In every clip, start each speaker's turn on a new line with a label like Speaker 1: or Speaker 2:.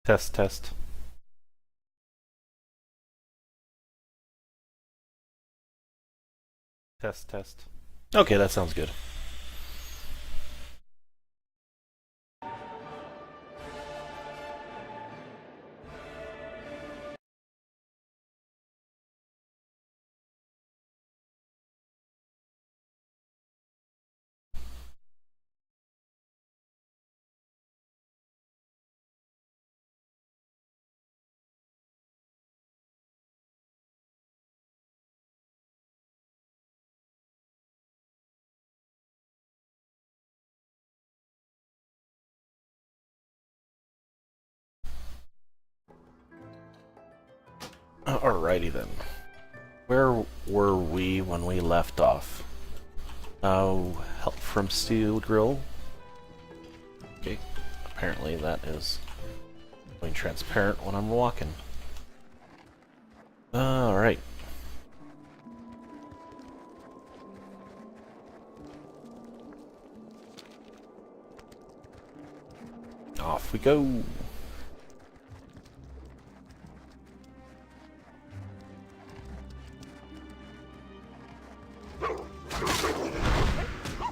Speaker 1: Test, test. Test, test. Okay, that sounds good. Alrighty then. Where were we when we left off? Help from Steel Grill. Okay, apparently that is going transparent when I'm walking. Alright. Off we go.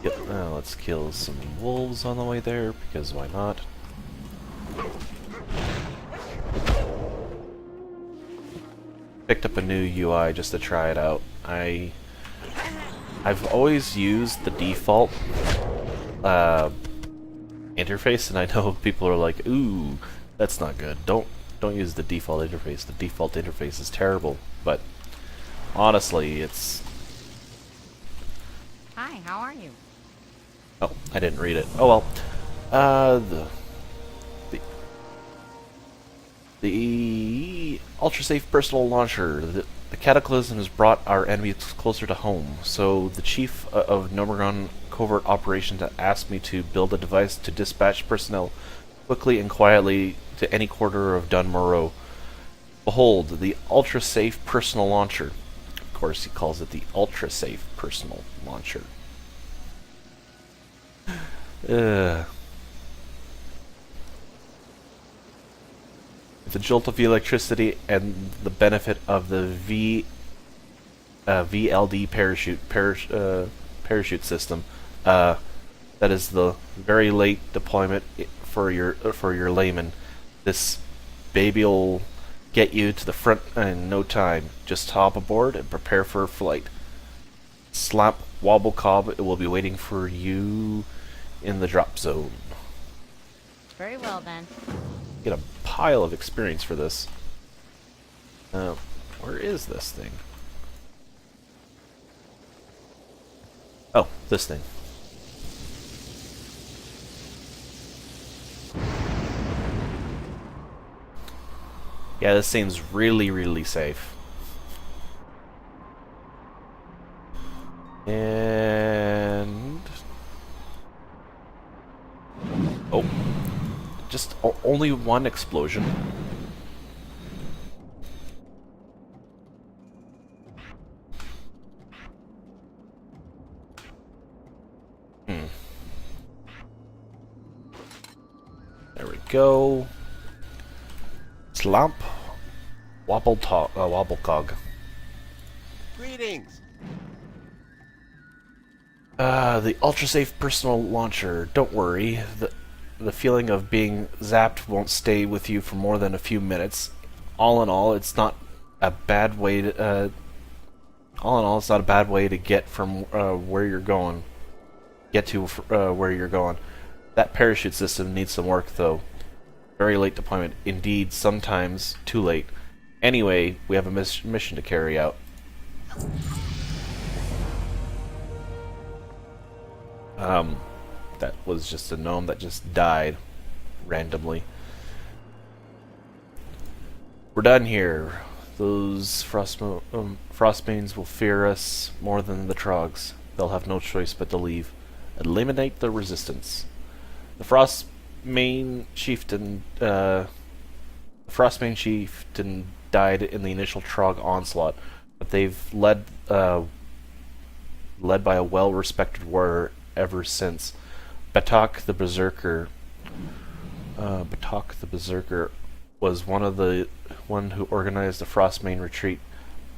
Speaker 1: Yep, let's kill some wolves on the way there, because why not? Picked up a new UI just to try it out. I've always used the default interface, and I know people are like, "Ooh, that's not good. Don't use the default interface. The default interface is terrible." But honestly, it's...
Speaker 2: Hi, how are you?
Speaker 1: Oh, I didn't read it. Oh well. The ultra-safe personal launcher. The Cataclysm has brought our enemies closer to home, so the chief of Gnome Monk covert operations asked me to build a device to dispatch personnel quickly and quietly to any quarter of Dun Morogh. Behold, the ultra-safe personal launcher. Of course, he calls it the ultra-safe personal launcher. The jolt of electricity and the benefit of the VLD parachute system. That is the very late deployment for your layman. This baby'll get you to the front in no time. Just hop aboard and prepare for a flight. Slap Wobble Cob, it will be waiting for you in the drop zone.
Speaker 2: Very well then.
Speaker 1: Get a pile of experience for this. Where is this thing? Oh, this thing. Yeah, this seems really safe. And... oh. Just only one explosion. There we go. Slump. Wobblecog.
Speaker 3: Greetings.
Speaker 1: The ultra-safe personal launcher. Don't worry. The feeling of being zapped won't stay with you for more than a few minutes. All in all, it's not a bad way to. All in all, it's not a bad way to get from where you're going. Get to where you're going. That parachute system needs some work, though. Very late deployment. Indeed, sometimes too late. Anyway, we have a mission to carry out. That was just a gnome that just died randomly. We're done here. Those frostmanes will fear us more than the trogs. They'll have no choice but to leave. Eliminate the resistance. The Frostmane chieftain died in the initial Trog onslaught, but they've led by a well-respected warrior ever since. Batok the Berserker was one who organized the Frostmane retreat,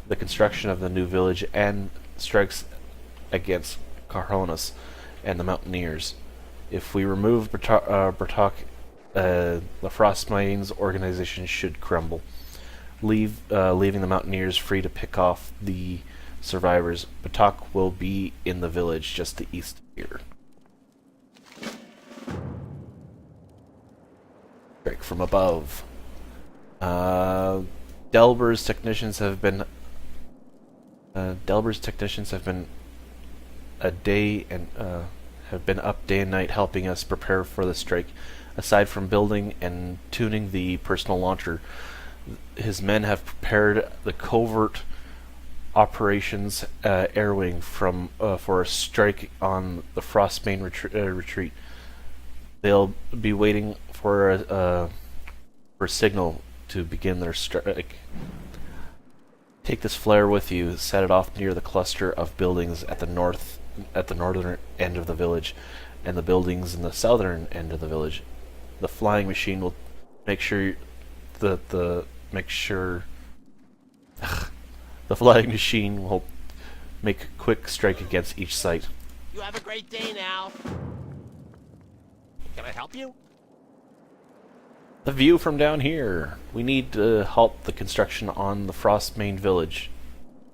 Speaker 1: the construction of the new village, and strikes against Carhonas and the Mountaineers. If we remove Bertok, the Frostmane's organization should crumble, leaving the Mountaineers free to pick off the survivors. Bertok will be in the village just to the east of here. Strike from above. Delber's technicians have been have been up day and night helping us prepare for the strike. Aside from building and tuning the personal launcher, his men have prepared the covert operations air wing for a strike on the Frostbane retreat. They'll be waiting for a signal to begin their strike. Take this flare with you, set it off near the cluster of buildings at the northern end of the village, and the buildings in the southern end of the village. The flying machine will make sure the flying machine will make a quick strike against each site.
Speaker 3: You have a great day now. Can I help you?
Speaker 1: The view from down here. We need to halt the construction on the Frostmane village.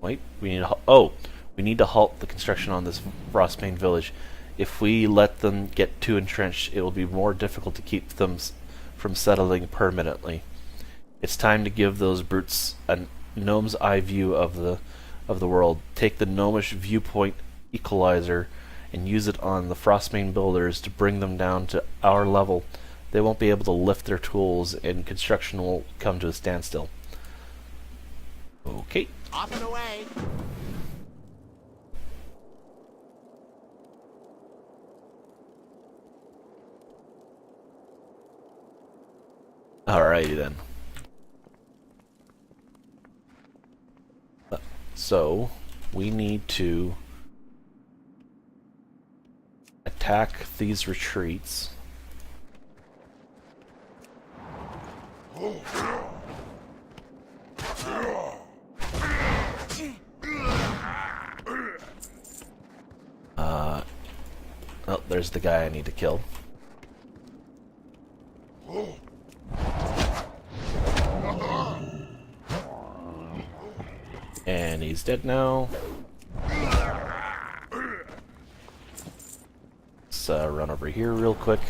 Speaker 1: Wait, we need to halt the construction on this Frostmane village. If we let them get too entrenched, it will be more difficult to keep them from settling permanently. It's time to give those brutes a gnome's eye view of the world. Take the gnomish viewpoint equalizer and use it on the Frostmane builders to bring them down to our level. They won't be able to lift their tools, and construction will come to a standstill. Okay.
Speaker 3: Off and away.
Speaker 1: Alrighty then. So, we need to attack these retreats. Oh, there's the guy I need to kill. And he's dead now. Let's run over here real quick.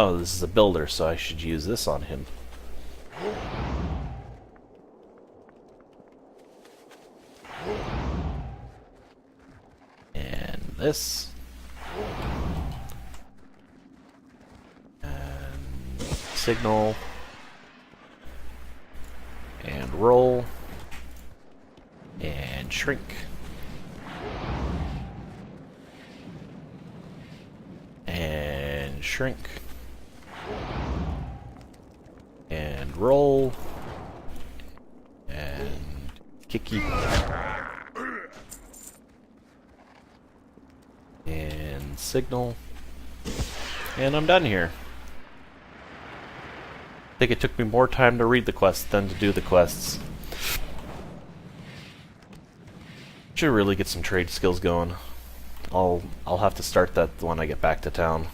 Speaker 1: Oh, this is a builder, so I should use this on him. And this. And signal. And roll. And shrink. And shrink. And roll. And kicky. And signal. And I'm done here. I think it took me more time to read the quests than to do the quests. Should really get some trade skills going. I'll have to start that when I get back to town.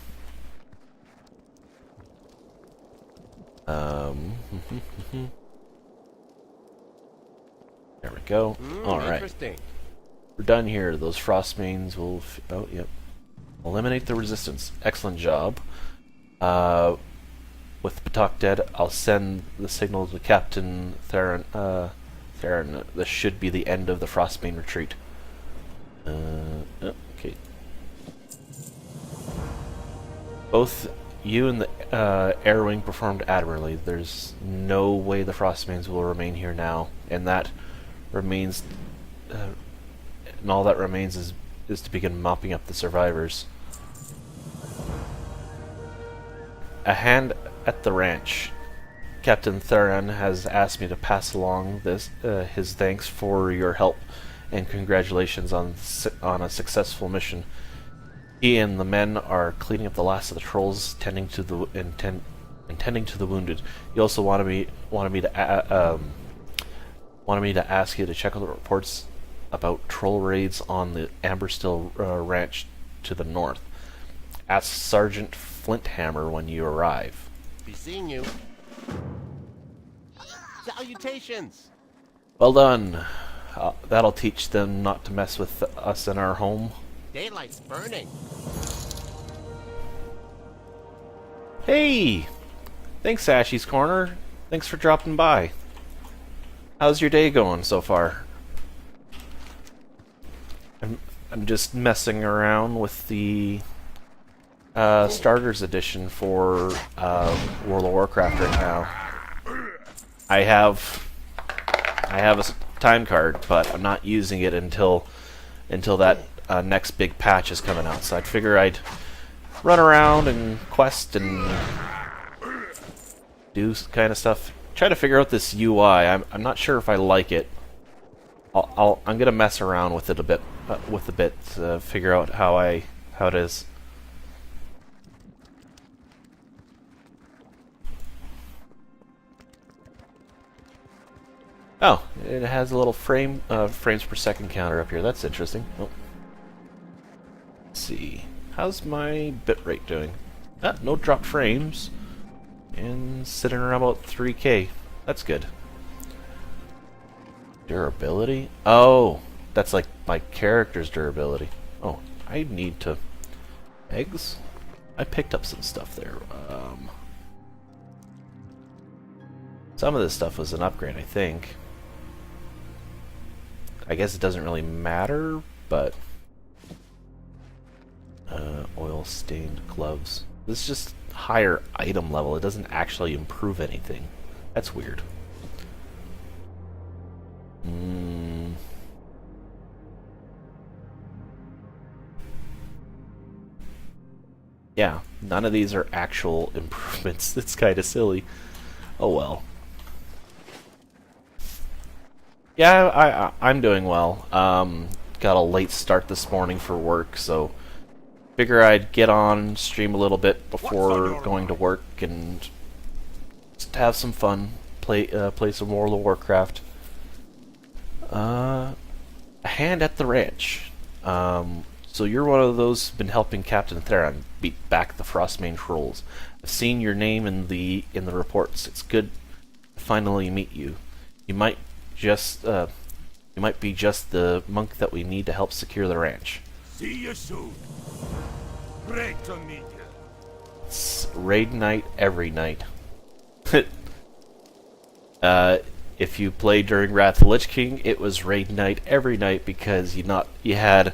Speaker 1: There we go. Alright.
Speaker 3: Interesting.
Speaker 1: We're done here. Those Frostmanes will... oh, yep. Eliminate the resistance. Excellent job. With Bertok dead, I'll send the signal to Captain Theron. This should be the end of the Frostmane retreat. Okay. Both you and the air wing performed admirably. There's no way the Frostmanes will remain here now, and that remains. And all that remains is to begin mopping up the survivors. A hand at the ranch. Captain Theron has asked me to pass along his thanks for your help and congratulations on a successful mission. He and the men are cleaning up the last of the trolls, tending to the wounded. He also wanted me to ask you to check out the reports about troll raids on the Amberstill ranch to the north. Ask Sergeant Flinthammer when you arrive.
Speaker 3: Be seeing you. Salutations!
Speaker 1: Well done. That'll teach them not to mess with us in our home.
Speaker 3: Daylight's burning.
Speaker 1: Hey! Thanks, Ashy's Corner. Thanks for dropping by. How's your day going so far? I'm just messing around with the Starters Edition for World of Warcraft right now. I have a time card, but I'm not using it until that next big patch is coming out. So I'd figure I'd run around and quest and do kind of stuff. Try to figure out this UI. I'm not sure if I like it. I'm gonna mess around with it a bit, to figure out how it is. Oh, it has a little frames per second counter up here. That's interesting. Oh. Let's see. How's my bitrate doing? Ah, no dropped frames. And sitting around about 3K. That's good. Durability? Oh, that's like my character's durability. Oh, I need to... Eggs? I picked up some stuff there. Some of this stuff was an upgrade, I think. I guess it doesn't really matter, but... oil-stained gloves. This is just higher item level. It doesn't actually improve anything. That's weird. Yeah, none of these are actual improvements. It's kind of silly. Oh well. Yeah, I'm doing well. Got a late start this morning for work, so figure I'd get on, stream a little bit before going to work, and just have some fun. Play some World of Warcraft. A hand at the ranch. So you're one of those who've been helping Captain Theron beat back the Frostmane trolls. I've seen your name in the reports. It's good to finally meet you. You might be just the monk that we need to help secure the ranch.
Speaker 4: See you soon. Great to meet you.
Speaker 1: It's raid night every night. If you played during Wrath of the Lich King, it was raid night every night because you had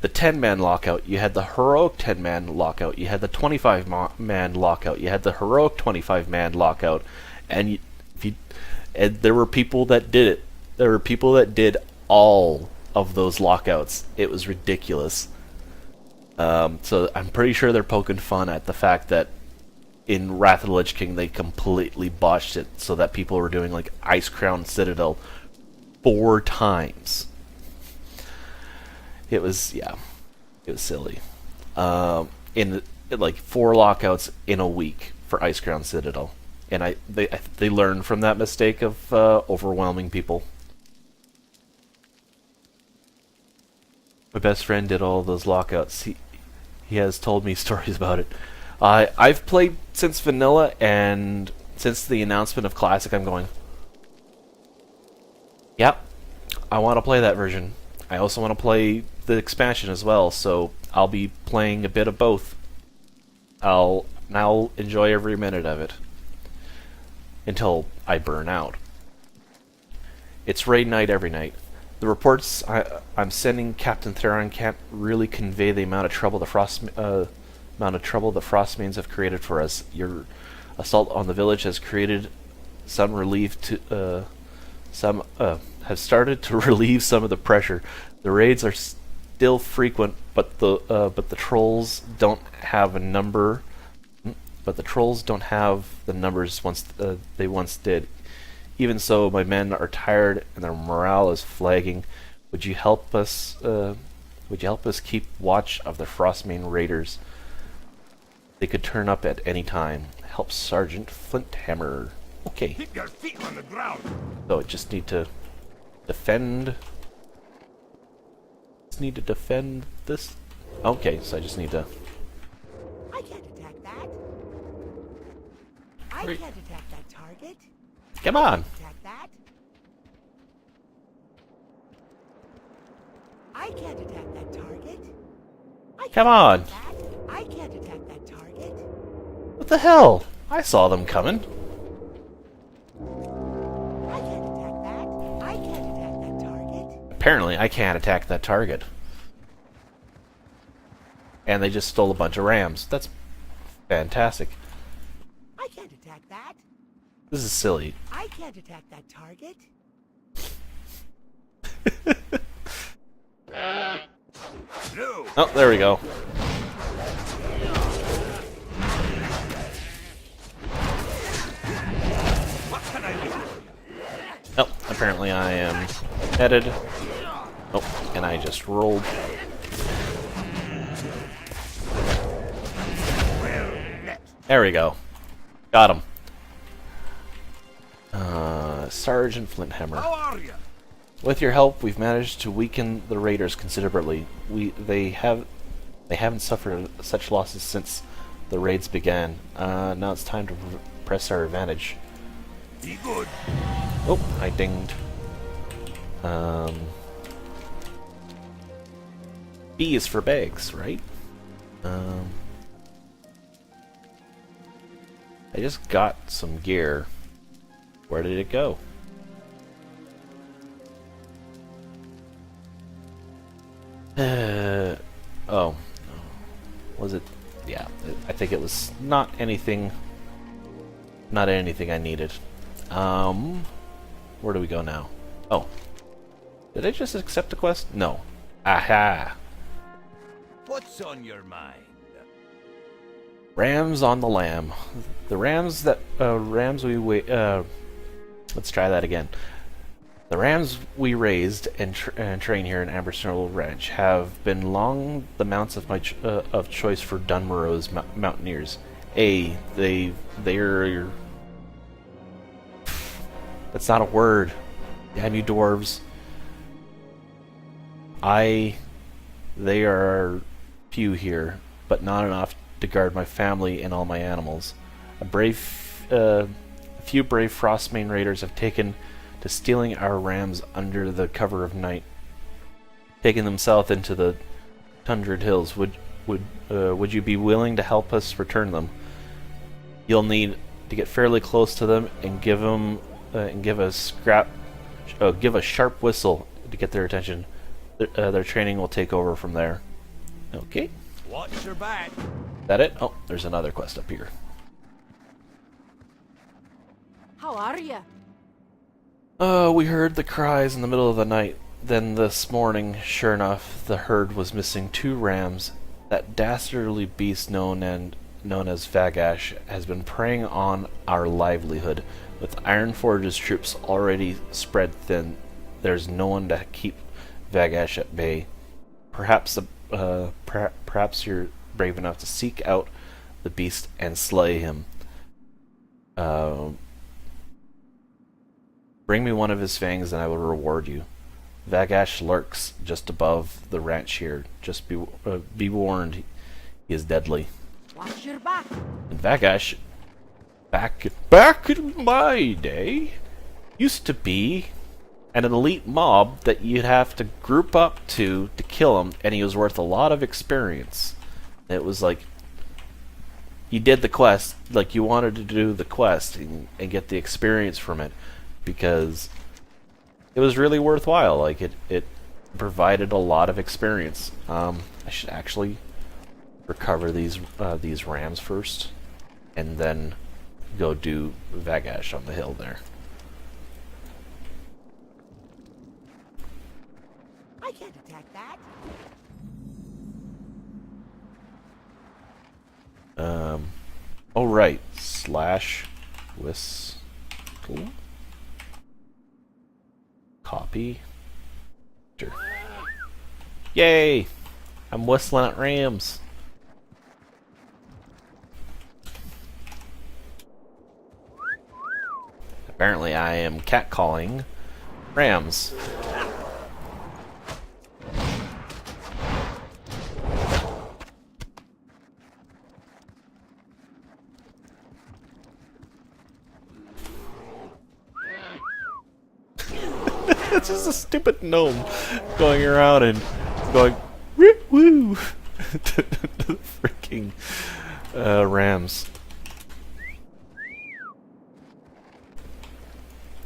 Speaker 1: the 10-man lockout, you had the heroic 10-man lockout, you had the 25-man lockout, you had the heroic 25-man lockout, and there were people that did it. There were people that did all of those lockouts. It was ridiculous. So I'm pretty sure they're poking fun at the fact that in Wrath of the Lich King they completely botched it so that people were doing like Icecrown Citadel 4 times. It was silly. Like 4 lockouts in a week for Icecrown Citadel, and they learned from that mistake of overwhelming people. My best friend did all those lockouts. He has told me stories about it. I've played since vanilla, and since the announcement of Classic, I'm going, yep, I want to play that version. I also want to play the expansion as well, so I'll be playing a bit of both. I'll enjoy every minute of it until I burn out. It's raid night every night. The reports I'm sending Captain Theron can't really convey the amount of trouble the Frostmanes have created for us. Your assault on the village has created some relief to have started to relieve some of the pressure. The raids are still frequent, but the trolls don't have a number. But the trolls don't have the numbers they once did. Even so, my men are tired and their morale is flagging. Would you help us? Would you help us keep watch of the Frostmane Raiders? They could turn up at any time. Help Sergeant Flinthammer. Okay.
Speaker 4: Keep your feet on the ground.
Speaker 1: So I just need to defend. Just need to defend this. Okay, so I just need to.
Speaker 5: I can't attack that. I
Speaker 1: Wait.
Speaker 5: can't attack that target.
Speaker 1: Come on.
Speaker 5: Attack that. I can't attack that target. I
Speaker 1: Come
Speaker 5: can't
Speaker 1: on.
Speaker 5: attack that. I can't attack that target.
Speaker 1: What the hell? I saw them coming.
Speaker 5: I can't attack that. I can't attack that target.
Speaker 1: Apparently, I can't attack that target. And they just stole a bunch of rams. That's fantastic.
Speaker 5: I can't attack that.
Speaker 1: This is silly.
Speaker 5: I can't attack that target.
Speaker 4: No.
Speaker 1: Oh, there we go.
Speaker 4: What can I do?
Speaker 1: Oh, apparently I am headed. Oh, and I just rolled. There we go. Got him. Sergeant Flinthammer.
Speaker 4: How are you?
Speaker 1: With your help, we've managed to weaken the raiders considerably. They haven't suffered such losses since the raids began. Now it's time to press our advantage.
Speaker 4: Be good.
Speaker 1: Oh, I dinged. B is for bags, right? I just got some gear. Where did it go? Oh. Was it? Yeah, I think it was not anything I needed. Where do we go now? Oh. Did I just accept the quest? No. Aha!
Speaker 4: What's on your mind?
Speaker 1: Rams on the lam. The rams that let's try that again. The rams we raised and train here in Amberstone Ranch have been long the mounts of my of choice for Dun Morogh's mountaineers. They're that's not a word. Damn you dwarves. They are few here, but not enough to guard my family and all my animals. A few brave Frostmane raiders have taken to stealing our rams under the cover of night, taking them south into the tundred hills. Would you be willing to help us return them? You'll need to get fairly close to them and give a sharp whistle to get their attention. Their training will take over from there. Okay.
Speaker 4: Watch your back.
Speaker 1: That it? Oh, there's another quest up here.
Speaker 5: How are you?
Speaker 1: We heard the cries in the middle of the night. Then this morning, sure enough, the herd was missing 2 rams. That dastardly beast known as Vagash has been preying on our livelihood. With Ironforge's troops already spread thin, there's no one to keep Vagash at bay. Perhaps you're brave enough to seek out the beast and slay him. Bring me one of his fangs and I will reward you. Vagash lurks just above the ranch here. Just be warned, he is deadly.
Speaker 5: Watch your back.
Speaker 1: And Vagash, back in my day, used to be an elite mob that you'd have to group up to kill him, and he was worth a lot of experience. It was like, you did the quest, like you wanted to do the quest and get the experience from it, because it was really worthwhile. Like, it provided a lot of experience. I should actually recover these rams first, and then go do Vagash on the hill there.
Speaker 5: I can't attack that.
Speaker 1: Oh right, slash whistle. Copy. Sure. Yay! I'm whistling at rams. Apparently I am catcalling rams. It's just a stupid gnome going around and going woo woo to the freaking rams.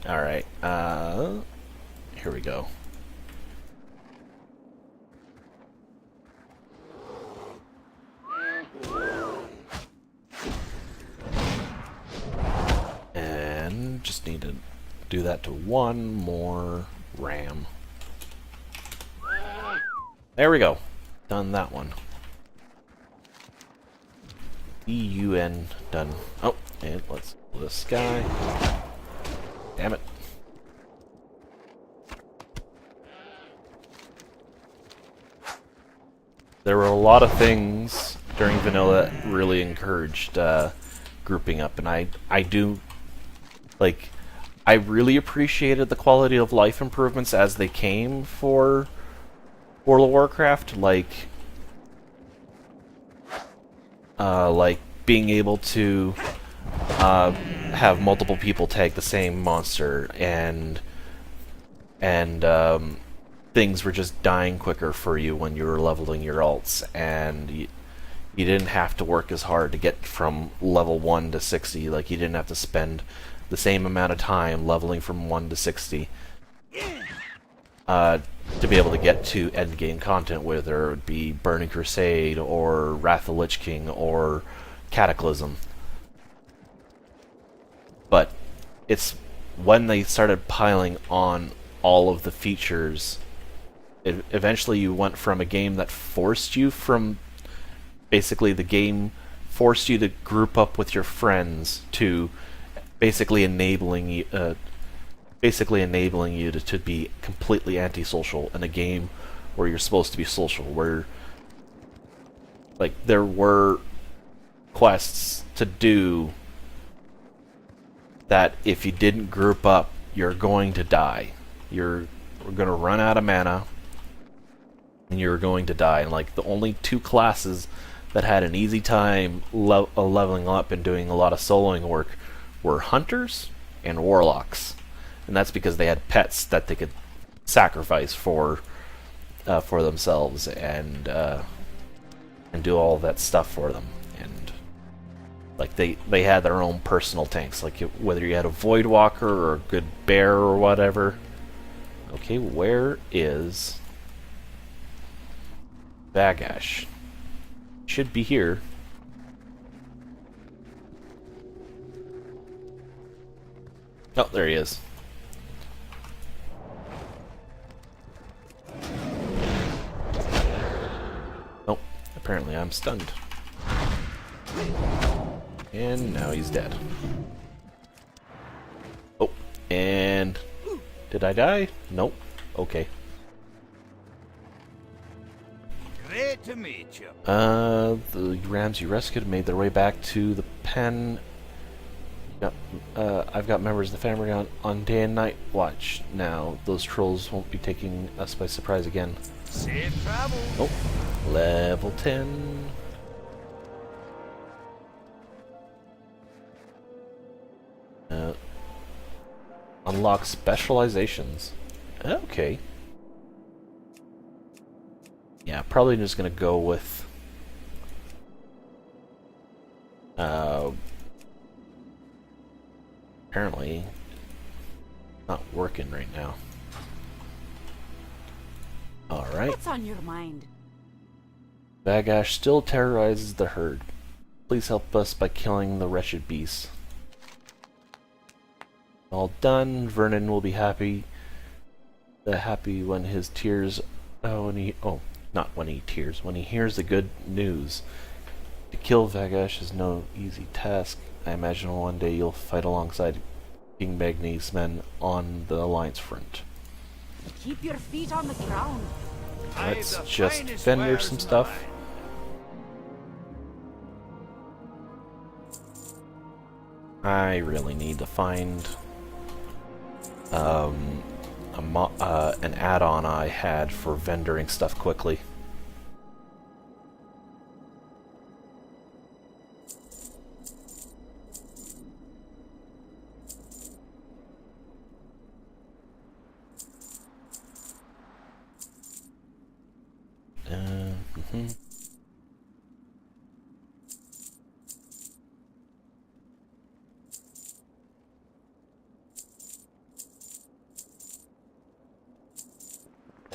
Speaker 1: Alright, here we go. And just need to do that to one more ram. There we go. Done that one. E-U-N, done. Oh, and let's pull this guy. Damn it. There were a lot of things during vanilla that really encouraged grouping up, and I do, like, I really appreciated the quality of life improvements as they came for World of Warcraft, like being able to have multiple people tag the same monster, and things were just dying quicker for you when you were leveling your alts, and you didn't have to work as hard to get from level 1 to 60. Like, you didn't have to spend the same amount of time leveling from 1 to 60 to be able to get to endgame content, whether it be Burning Crusade or Wrath of the Lich King or Cataclysm. But it's when they started piling on all of the features, eventually you went from a game that forced you from, basically the game forced you to group up with your friends, to basically enabling you to be completely antisocial in a game where you're supposed to be social, where, like, there were quests to do that if you didn't group up, you're going to die. You're going to run out of mana, and you're going to die. And, like, the only two classes that had an easy time leveling up and doing a lot of soloing work were hunters and warlocks, and that's because they had pets that they could sacrifice for themselves and do all that stuff for them. And, like, they had their own personal tanks, like whether you had a void walker or a good bear or whatever. Okay, where is Bagash? Should be here. Oh, there he is. Oh, apparently I'm stunned. And now he's dead. Oh, and did I die? Nope. Okay.
Speaker 4: Great to meet you.
Speaker 1: The rams you rescued made their way back to the pen. Yep. I've got members of the family on day and night watch now. Those trolls won't be taking us by surprise again.
Speaker 4: Safe travel.
Speaker 1: Oh, level 10. Unlock specializations. Okay. Yeah, probably just gonna go with apparently not working right now. Alright.
Speaker 5: What's on your mind?
Speaker 1: Bagash still terrorizes the herd. Please help us by killing the wretched beasts. All done. Vernon will be happy when his tears when he hears the good news. To kill Vagash is no easy task. I imagine one day you'll fight alongside King Magni's men on the Alliance front.
Speaker 5: Keep your feet on the ground.
Speaker 1: Let's just vendor some stuff. I really need to find an add-on I had for vendoring stuff quickly. Mhm.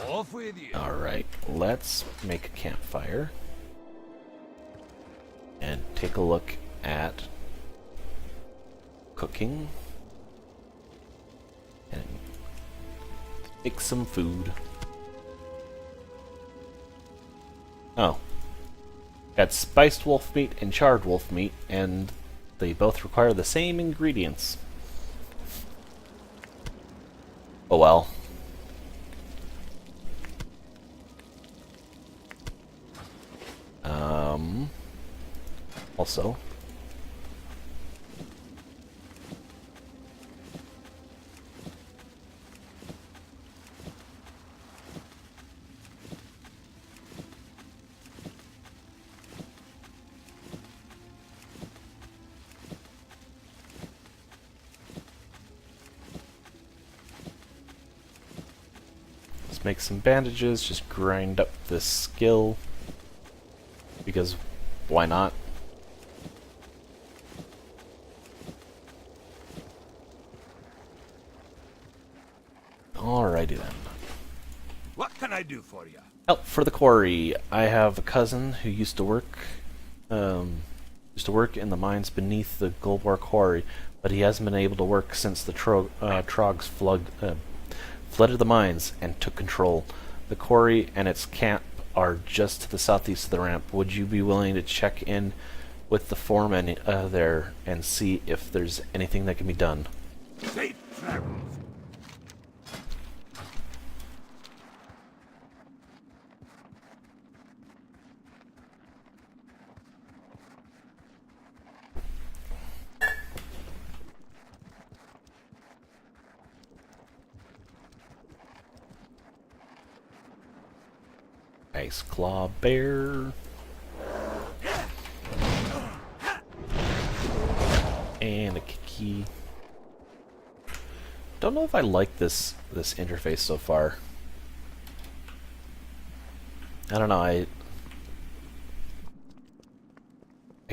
Speaker 4: Off with you.
Speaker 1: Alright, let's make a campfire and take a look at cooking and make some food. Oh. Got spiced wolf meat and charred wolf meat, and they both require the same ingredients. Oh well. Also, let's make some bandages, just grind up this skill, because why not? Alrighty then.
Speaker 4: What can I do for you?
Speaker 1: Help for the quarry. I have a cousin who used to work in the mines beneath the Goldbar quarry, but he hasn't been able to work since the Trogs flooded the mines and took control. The quarry and its camp are just to the southeast of the ramp. Would you be willing to check in with the foreman there and see if there's anything that can be done?
Speaker 4: Safe travels.
Speaker 1: Ice Claw Bear. And a key. Don't know if I like this interface so far. I don't know, I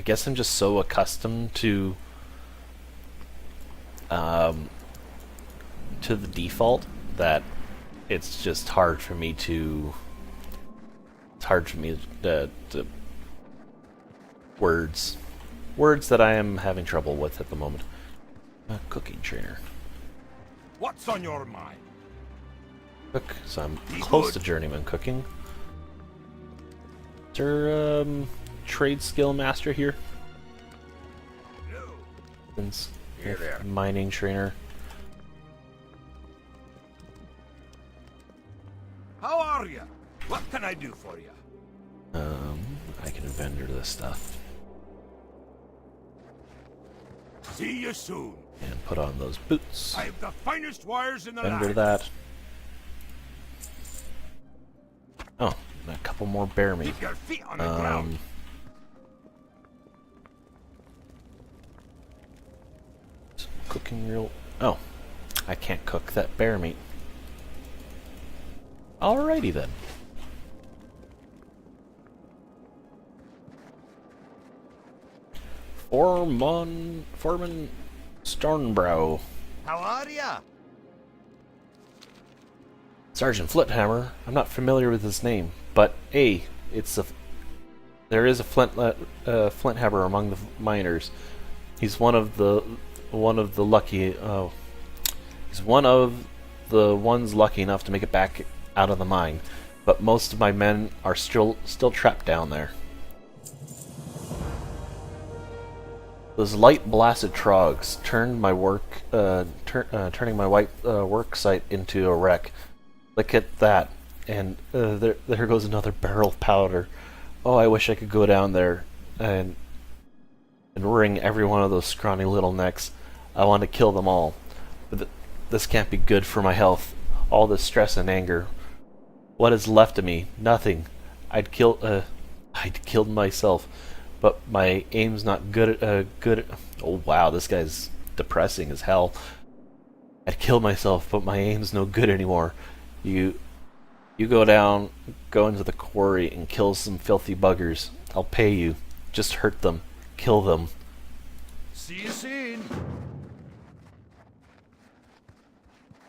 Speaker 1: guess I'm just so accustomed to the default that it's just hard for me to words that I am having trouble with at the moment. Cooking trainer.
Speaker 4: What's on your mind?
Speaker 1: Cook, so I'm
Speaker 4: Be
Speaker 1: close
Speaker 4: good.
Speaker 1: to journeyman cooking. Is there trade skill master here?
Speaker 4: No.
Speaker 1: Since
Speaker 4: Here, there.
Speaker 1: mining trainer.
Speaker 4: How are you? What can I do for you?
Speaker 1: I can vendor this stuff
Speaker 4: See you soon.
Speaker 1: and put on those boots.
Speaker 4: I have the finest wires in the
Speaker 1: Vendor
Speaker 4: land.
Speaker 1: that. Oh, and a couple more bear meat.
Speaker 4: Keep your feet on the ground.
Speaker 1: Some cooking real. Oh, I can't cook that bear meat. Alrighty then. Foreman Stornbrow.
Speaker 3: How are ya?
Speaker 1: Sergeant Flinthammer. I'm not familiar with his name, but there is a Flinthammer among the miners. He's one of the lucky. He's one of the ones lucky enough to make it back out of the mine, but most of my men are still trapped down there. Those light blasted trogs turned my turning my white work site into a wreck. Look at that. And there goes another barrel of powder. Oh, I wish I could go down there and wring every one of those scrawny little necks. I want to kill them all. But this can't be good for my health. All this stress and anger. What is left of me? Nothing. I'd killed myself, but my aim's not good. Oh wow, this guy's depressing as hell. I'd killed myself, but my aim's no good anymore. You go down, go into the quarry and kill some filthy buggers. I'll pay you. Just hurt them. Kill them.
Speaker 4: See you soon.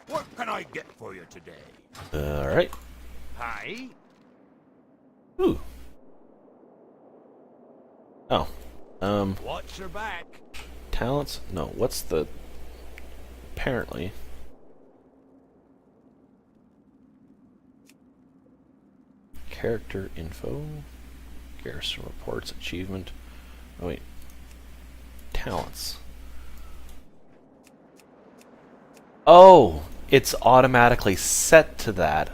Speaker 4: What can I get for you today?
Speaker 1: Alright.
Speaker 4: Hi.
Speaker 1: Ooh. Oh.
Speaker 4: Watch your back.
Speaker 1: Talents? No, what's the... Apparently. Character info. Garrison reports, achievement. Oh wait. Talents. Oh! It's automatically set to that.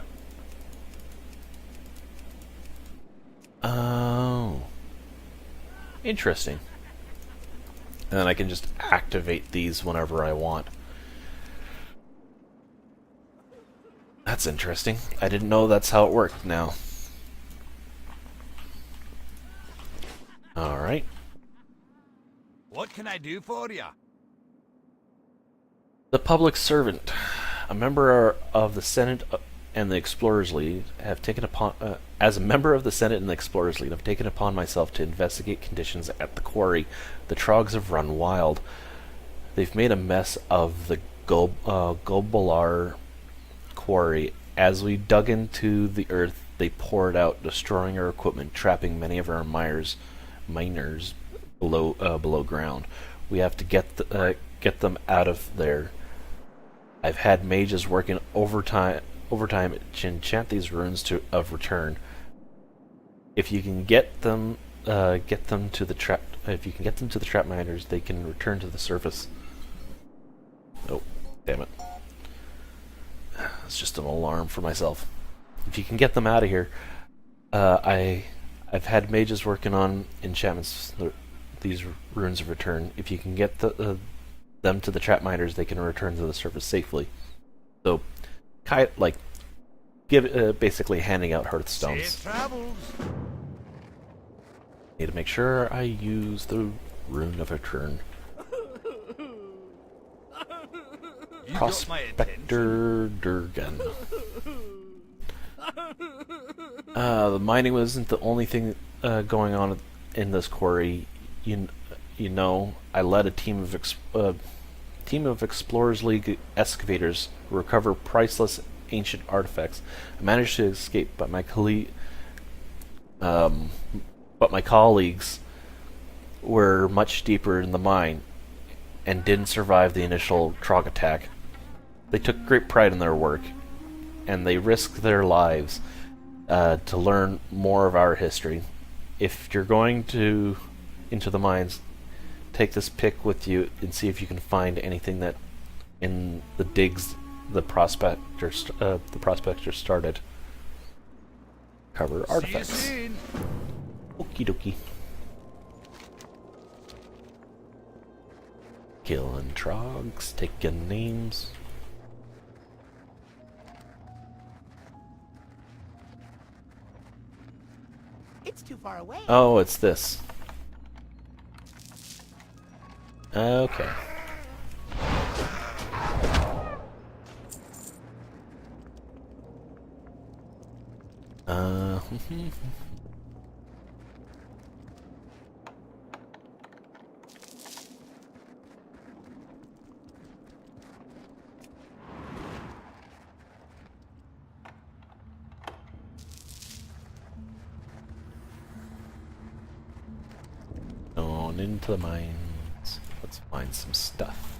Speaker 1: Oh. Interesting. And then I can just activate these whenever I want. That's interesting. I didn't know that's how it worked now. Alright.
Speaker 4: What can I do for you?
Speaker 1: The public servant. A member of the Senate and the Explorers League have taken upon... as a member of the Senate and the Explorers League, I've taken upon myself to investigate conditions at the quarry. The Trogs have run wild. They've made a mess of the Gobolar quarry. As we dug into the earth, they poured out, destroying our equipment, trapping many of our miners below ground. We have to get them out of there. I've had mages working overtime to enchant these runes of return. If you can get them to the trap miners, they can return to the surface. Oh, damn it! It's just an alarm for myself. If you can get them out of here, I've had mages working on enchantments. These runes of return. If you can get them to the trap miners, they can return to the surface safely. So, basically handing out hearthstones.
Speaker 4: Safe travels.
Speaker 1: Need to make sure I use the rune of return.
Speaker 4: You got my attention.
Speaker 1: Prospector Durgan. The mining wasn't the only thing going on in this quarry. You know, I led a team of Explorers League excavators recover priceless ancient artifacts. I managed to escape, but my colleagues were much deeper in the mine and didn't survive the initial Trog attack. They took great pride in their work, and they risked their lives to learn more of our history. If you're going into the mines, take this pick with you and see if you can find anything that in the digs the prospector started. Cover artifacts.
Speaker 4: See you soon.
Speaker 1: Okie dokie. Killing trogs, taking names.
Speaker 5: It's too far away.
Speaker 1: Oh, it's this. Okay. Uh, on into the mines. Let's find some stuff.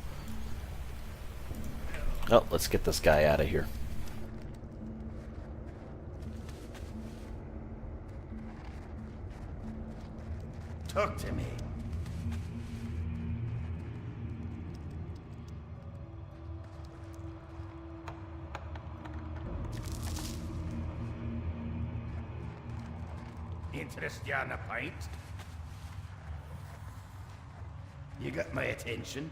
Speaker 1: Oh, let's get this guy out of here.
Speaker 4: Talk to me. Interest you on a pint? You got my attention?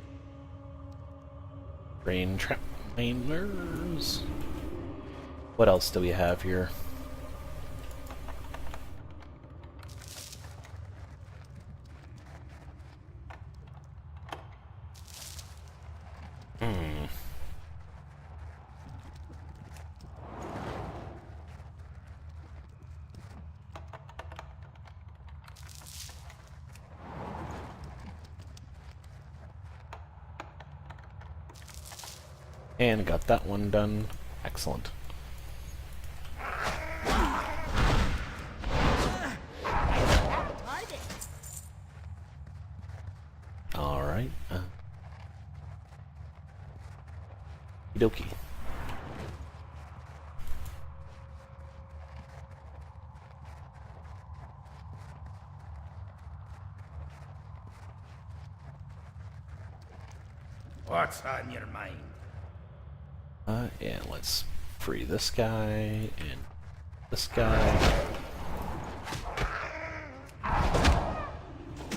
Speaker 1: Rain trap miners. What else do we have here? And got that one done. Excellent. Alright. Okie dokie.
Speaker 4: What's on your mind?
Speaker 1: And let's free this guy and this guy.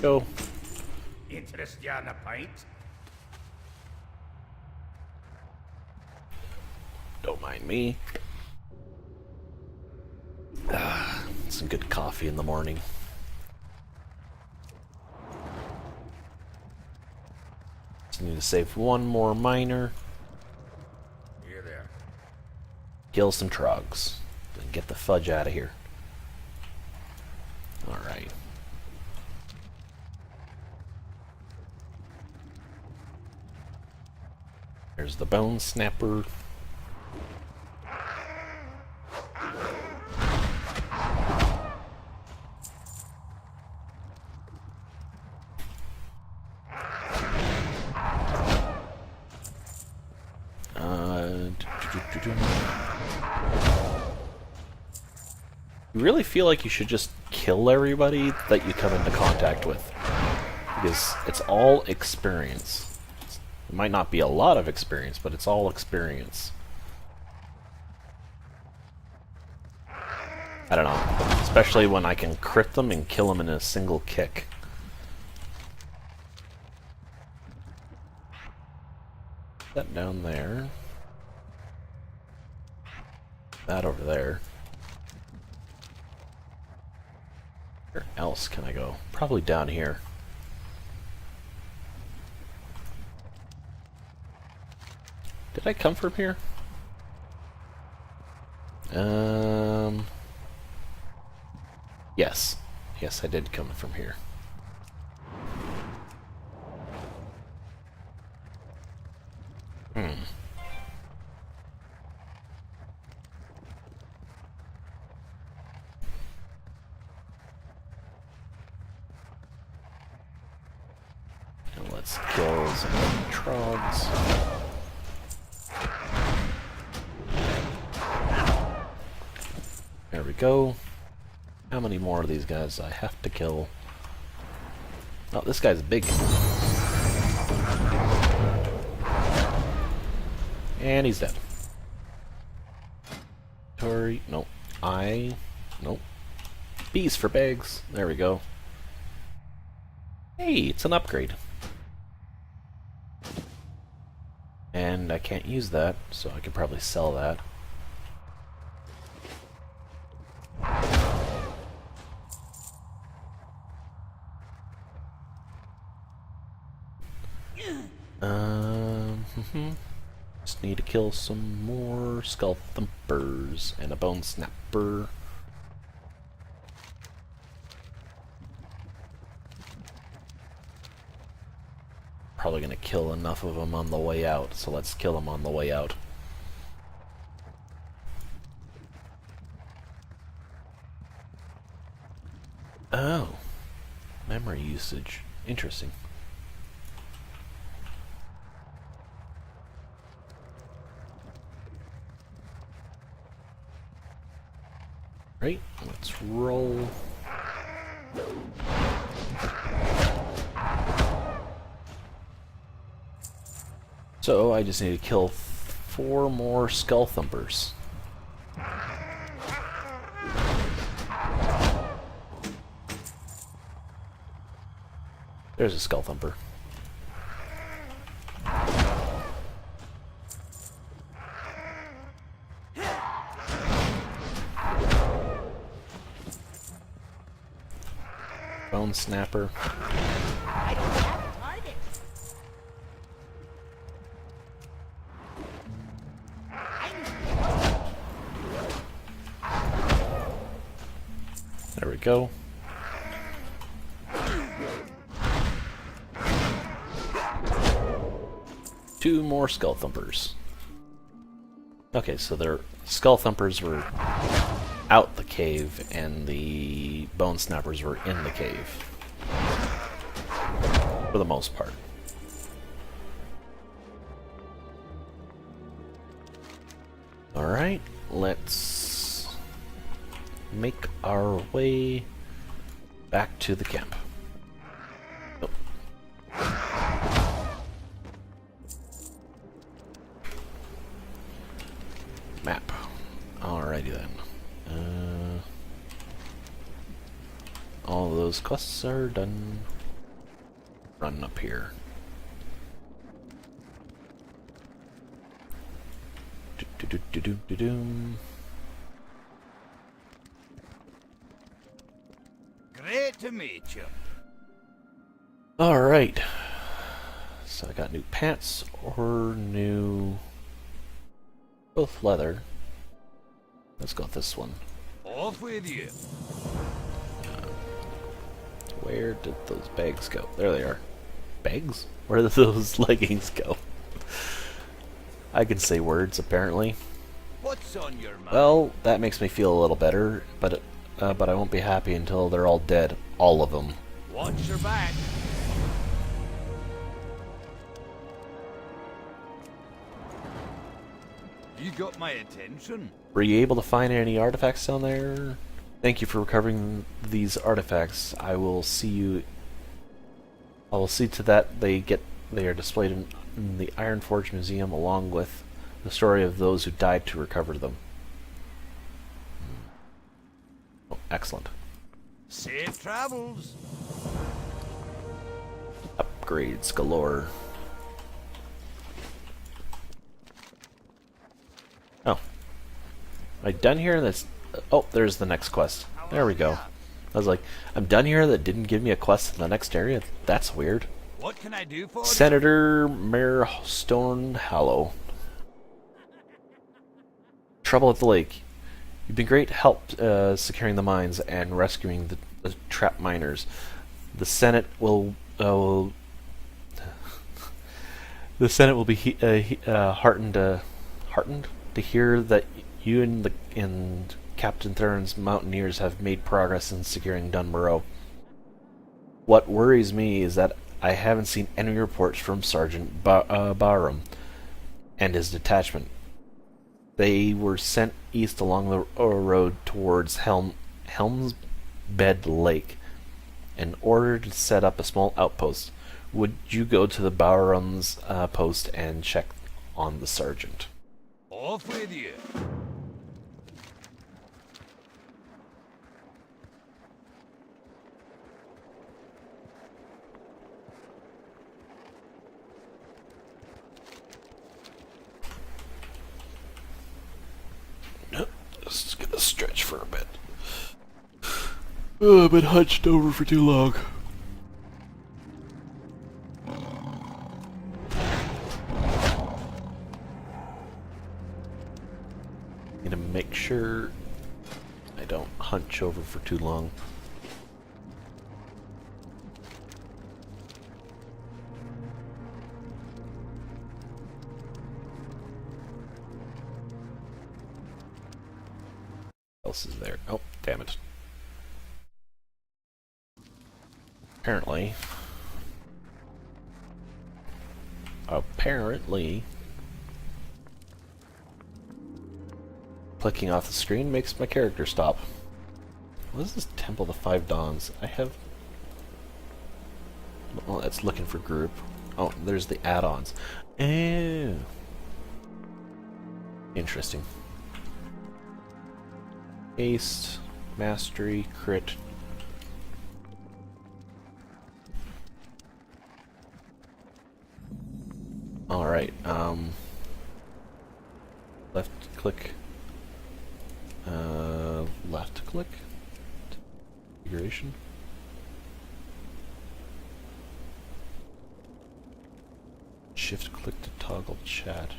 Speaker 1: Go.
Speaker 4: Interest you on a pint?
Speaker 1: Don't mind me. Some good coffee in the morning. Just need to save one more miner.
Speaker 4: Here there.
Speaker 1: Kill some trogs. Then get the fudge out of here. Alright. There's the bone snapper. You really feel like you should just kill everybody that you come into contact with. Because it's all experience. It might not be a lot of experience, but it's all experience. I don't know. Especially when I can crit them and kill them in a single kick. That down there. That over there. Where else can I go? Probably down here. Did I come from here? Yes. Yes, I did come from here. And let's kill some trogs. There we go. How many more of these guys I have to kill? Oh, this guy's big. And he's dead. Tori, nope. Nope. B's for bags. There we go. Hey, it's an upgrade. And I can't use that, so I could probably sell that. Just need to kill some more skull thumpers and a bone snapper. Probably gonna kill enough of them on the way out, so let's kill them on the way out. Oh, memory usage. Interesting. Right, let's roll. So I just need to kill 4 more skull thumpers. There's a skull thumper. Bone snapper.
Speaker 5: I don't have a target.
Speaker 1: There we go. Two more skull thumpers. Okay, so their skull thumpers were out the cave, and the bone snappers were in the cave. For the most part. Alright, let's make our way back to the camp. Oh. Map. Alrighty then. All those quests are done. Run up here. Do-do-do-do-do-do.
Speaker 4: Great to meet you.
Speaker 1: Alright. So I got new pants or new... both leather. Let's go with this one.
Speaker 4: Off with you.
Speaker 1: Where did those bags go? There they are. Bags? Where did those leggings go? I can say words, apparently.
Speaker 4: What's on your mind?
Speaker 1: Well, that makes me feel a little better, but I won't be happy until they're all dead. All of them.
Speaker 4: Watch your back. You got my attention.
Speaker 1: Were you able to find any artifacts down there? Thank you for recovering these artifacts. I will see to that they are displayed in the Iron Forge Museum along with the story of those who died to recover them. Oh, excellent.
Speaker 4: Safe travels.
Speaker 1: Upgrades galore. Oh. Am I done here? That's... Oh, there's the next quest. There we go. I was like, I'm done here, that didn't give me a quest in the next area? That's weird.
Speaker 4: What can I do for you?
Speaker 1: Senator Mayor Stone Hollow. Trouble at the lake. You've been great help securing the mines and rescuing the trapped miners. The Senate will the Senate will be heartened to hear that you and Captain Thurn's mountaineers have made progress in securing Dun Morogh. What worries me is that I haven't seen any reports from Sergeant Barham and his detachment. They were sent east along the road towards Helm's Bed Lake in order to set up a small outpost. Would you go to the Barham's post and check on the sergeant?
Speaker 4: Off with you.
Speaker 1: Just gonna stretch for a bit. Oh, I've been hunched over for too long. Need to make sure I don't hunch over for too long. What else is there? Oh, damn it. Apparently, clicking off the screen makes my character stop. What is this Temple of the Five Dawns? I have... Well, that's looking for group. Oh, there's the add-ons. Oh. Interesting. Haste, Mastery, Crit. Alright, left click. Left click? Configuration? Shift click to toggle chat.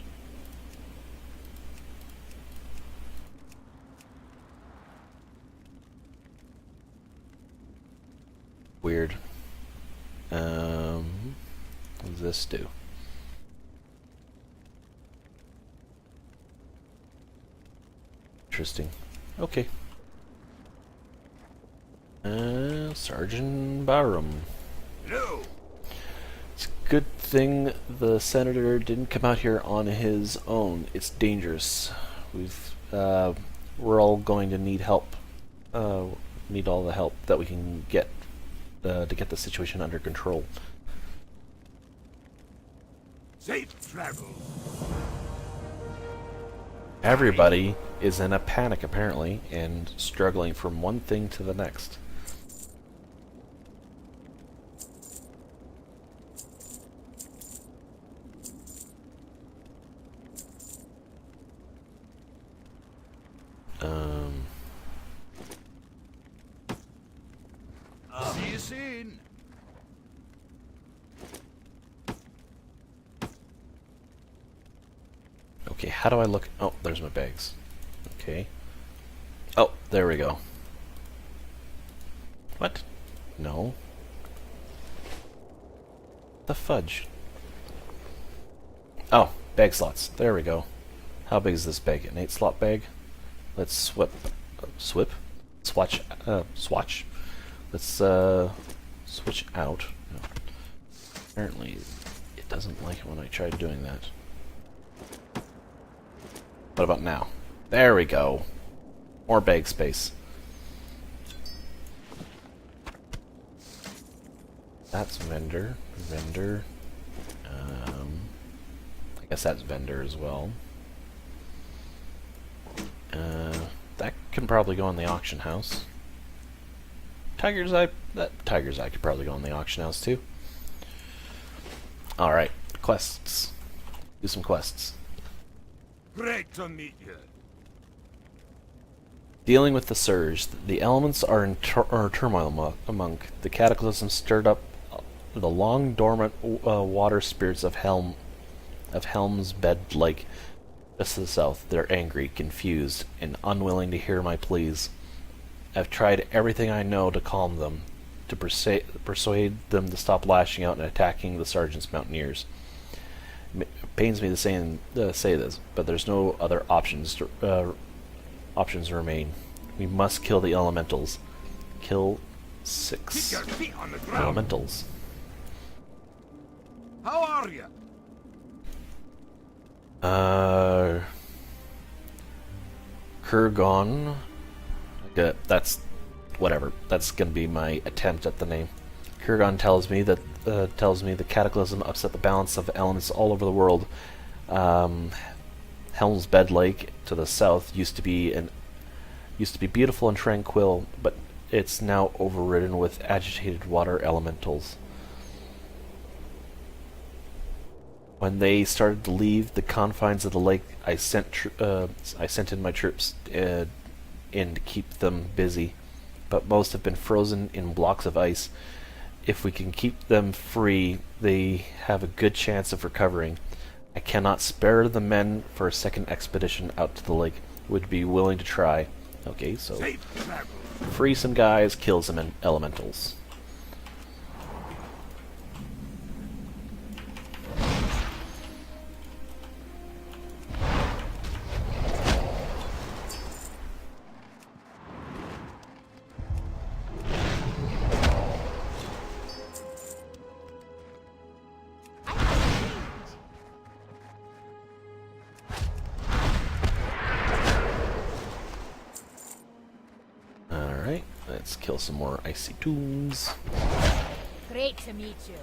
Speaker 1: Weird. What does this do? Interesting. Okay. Sergeant Barham.
Speaker 4: Hello.
Speaker 1: It's a good thing the senator didn't come out here on his own. It's dangerous. We're all going to need help. Need all the help that we can get to get the situation under control.
Speaker 4: Safe travel.
Speaker 1: Everybody is in a panic apparently and struggling from one thing to the next.
Speaker 4: See you soon.
Speaker 1: Okay, how do I look? Oh, there's my bags. Okay. Oh, there we go. What? No. The fudge. Oh, bag slots. There we go. How big is this bag? An 8-slot bag? Let's swap. Swatch. Swatch. Let's switch out. No. Apparently, it doesn't like it when I try doing that. What about now? There we go. More bag space. That's vendor. Vendor. I guess that's vendor as well. That can probably go in the auction house. Tiger's Eye. That Tiger's Eye could probably go in the auction house too. All right, quests. Do some quests.
Speaker 4: Great to meet you.
Speaker 1: Dealing with the surge, the elements are in turmoil among. The cataclysm stirred up the long dormant water spirits of Helm's Bed Lake. Just to the south, they're angry, confused, and unwilling to hear my pleas. I've tried everything I know to calm them, to persuade them to stop lashing out and attacking the sergeant's mountaineers. It pains me to say this, but there's no other options remain. We must kill the elementals. Kill 6
Speaker 4: Keep your feet on the ground.
Speaker 1: elementals.
Speaker 4: How are you?
Speaker 1: Kurgon. That's whatever. That's gonna be my attempt at the name. Kurgon tells me that the cataclysm upset the balance of elements all over the world. Helm's Bed Lake to the south used to be beautiful and tranquil, but it's now overridden with agitated water elementals. When they started to leave the confines of the lake, I sent in my troops in to keep them busy, but most have been frozen in blocks of ice. If we can keep them free, they have a good chance of recovering. I cannot spare the men for a second expedition out to the lake. Would be willing to try. Okay, so
Speaker 4: Safe travel.
Speaker 1: free some guys, kill some elementals. Alright, let's kill some more icy tombs.
Speaker 2: Great to meet you.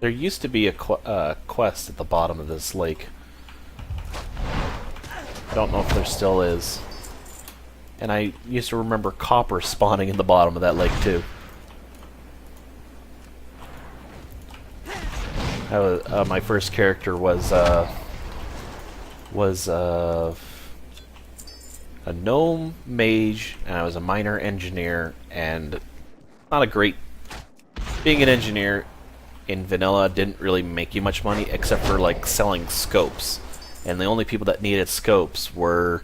Speaker 1: There used to be a quest at the bottom of this lake. I don't know if there still is. And I used to remember copper spawning in the bottom of that lake too. My first character was a gnome mage, and I was a minor engineer, and not a great... Being an engineer in vanilla didn't really make you much money, except for like selling scopes. And the only people that needed scopes were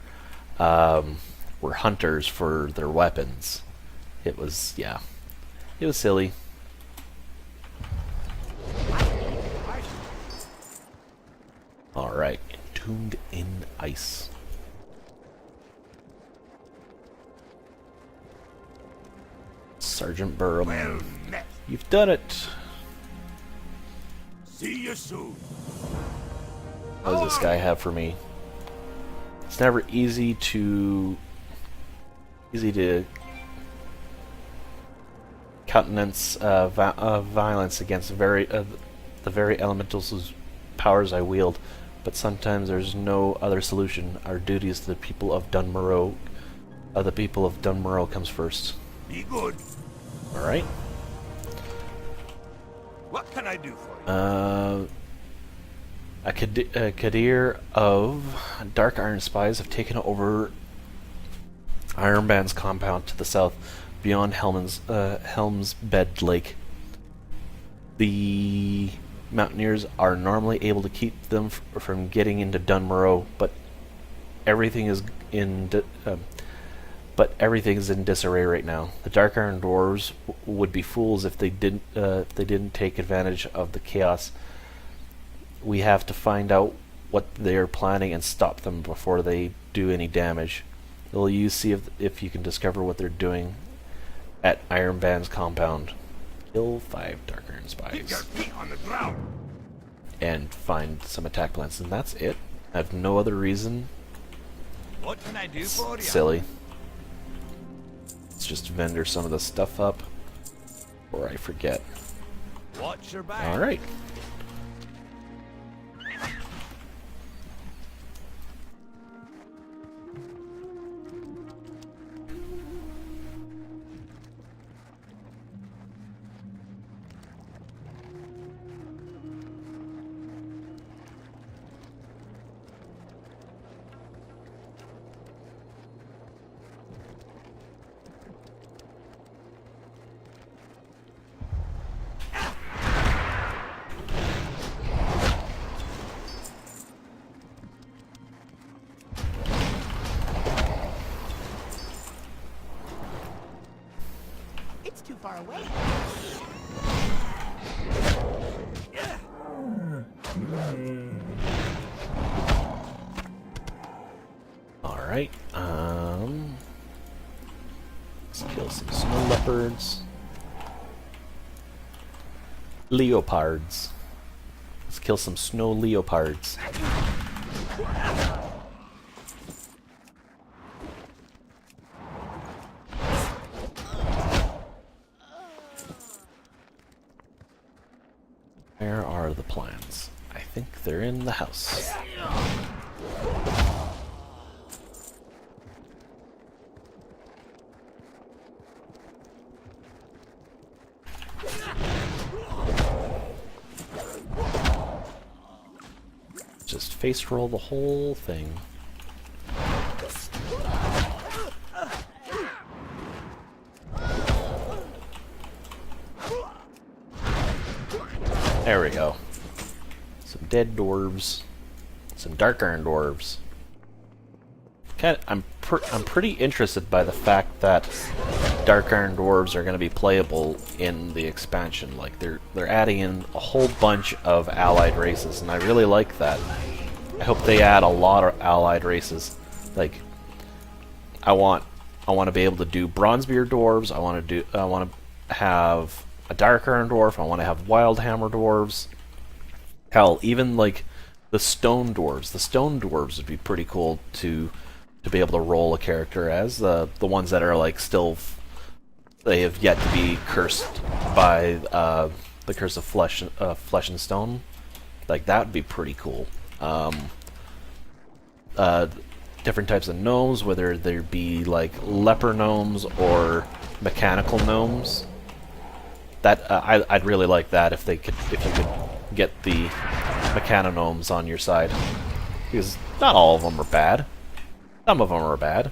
Speaker 1: hunters for their weapons. It was, yeah. It was silly. Alright, entombed in ice. Sergeant Burham,
Speaker 4: Well met.
Speaker 1: you've done it!
Speaker 4: See you soon.
Speaker 1: What does this guy have for me? It's never easy to countenance violence against the very elementals whose powers I wield, but sometimes there's no other solution. Our duty is to the people of Dun Morogh. The people of Dun Morogh comes first.
Speaker 4: Be good.
Speaker 1: All right.
Speaker 4: What can I do for you?
Speaker 1: A Kadir of Dark Iron Spies have taken over Ironband's compound to the south, beyond Helm's Bed Lake. The mountaineers are normally able to keep them from getting into Dun Morogh, but everything is in disarray right now. The Dark Iron Dwarves would be fools if they didn't take advantage of the chaos. We have to find out what they are planning and stop them before they do any damage. Will you see if you can discover what they're doing at Iron Band's compound? Kill 5 Dark Iron
Speaker 4: Keep your
Speaker 1: Spies.
Speaker 4: feet on the ground.
Speaker 1: And find some attack plans, and that's it. I have no other reason.
Speaker 4: What can I do for you?
Speaker 1: Silly. Let's just vendor some of the stuff up, or I forget.
Speaker 4: Watch your back.
Speaker 1: Alright.
Speaker 5: It's too far away.
Speaker 1: Alright, let's kill some snow leopards. Leopards. Let's kill some snow leopards. Where are the plans? I think they're in the house. Just face roll the whole thing. There we go. Some dead dwarves. Some dark iron dwarves. I'm pretty interested by the fact that dark iron dwarves are going to be playable in the expansion. Like they're adding in a whole bunch of allied races, and I really like that. I hope they add a lot of allied races. Like I want to be able to do bronzebeard dwarves. I want to have a dark iron dwarf. I want to have wild hammer dwarves. Hell, even like the stone dwarves. The stone dwarves would be pretty cool to be able to roll a character as the ones that are like still they have yet to be cursed by the curse of flesh and stone. Like that would be pretty cool. different types of gnomes, whether there be like leper gnomes or mechanical gnomes. That I'd really like that if you could get the mechano gnomes on your side, because not all of them are bad. Some of them are bad,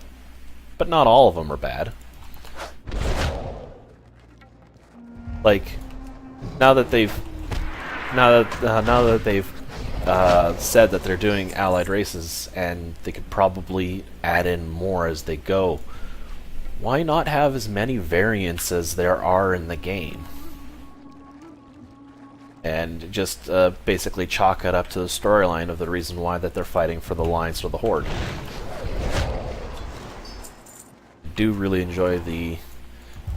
Speaker 1: but not all of them are bad. Like now that they've said that they're doing allied races, and they could probably add in more as they go. Why not have as many variants as there are in the game? And just basically chalk it up to the storyline of the reason why that they're fighting for the Alliance or the Horde. I do really enjoy the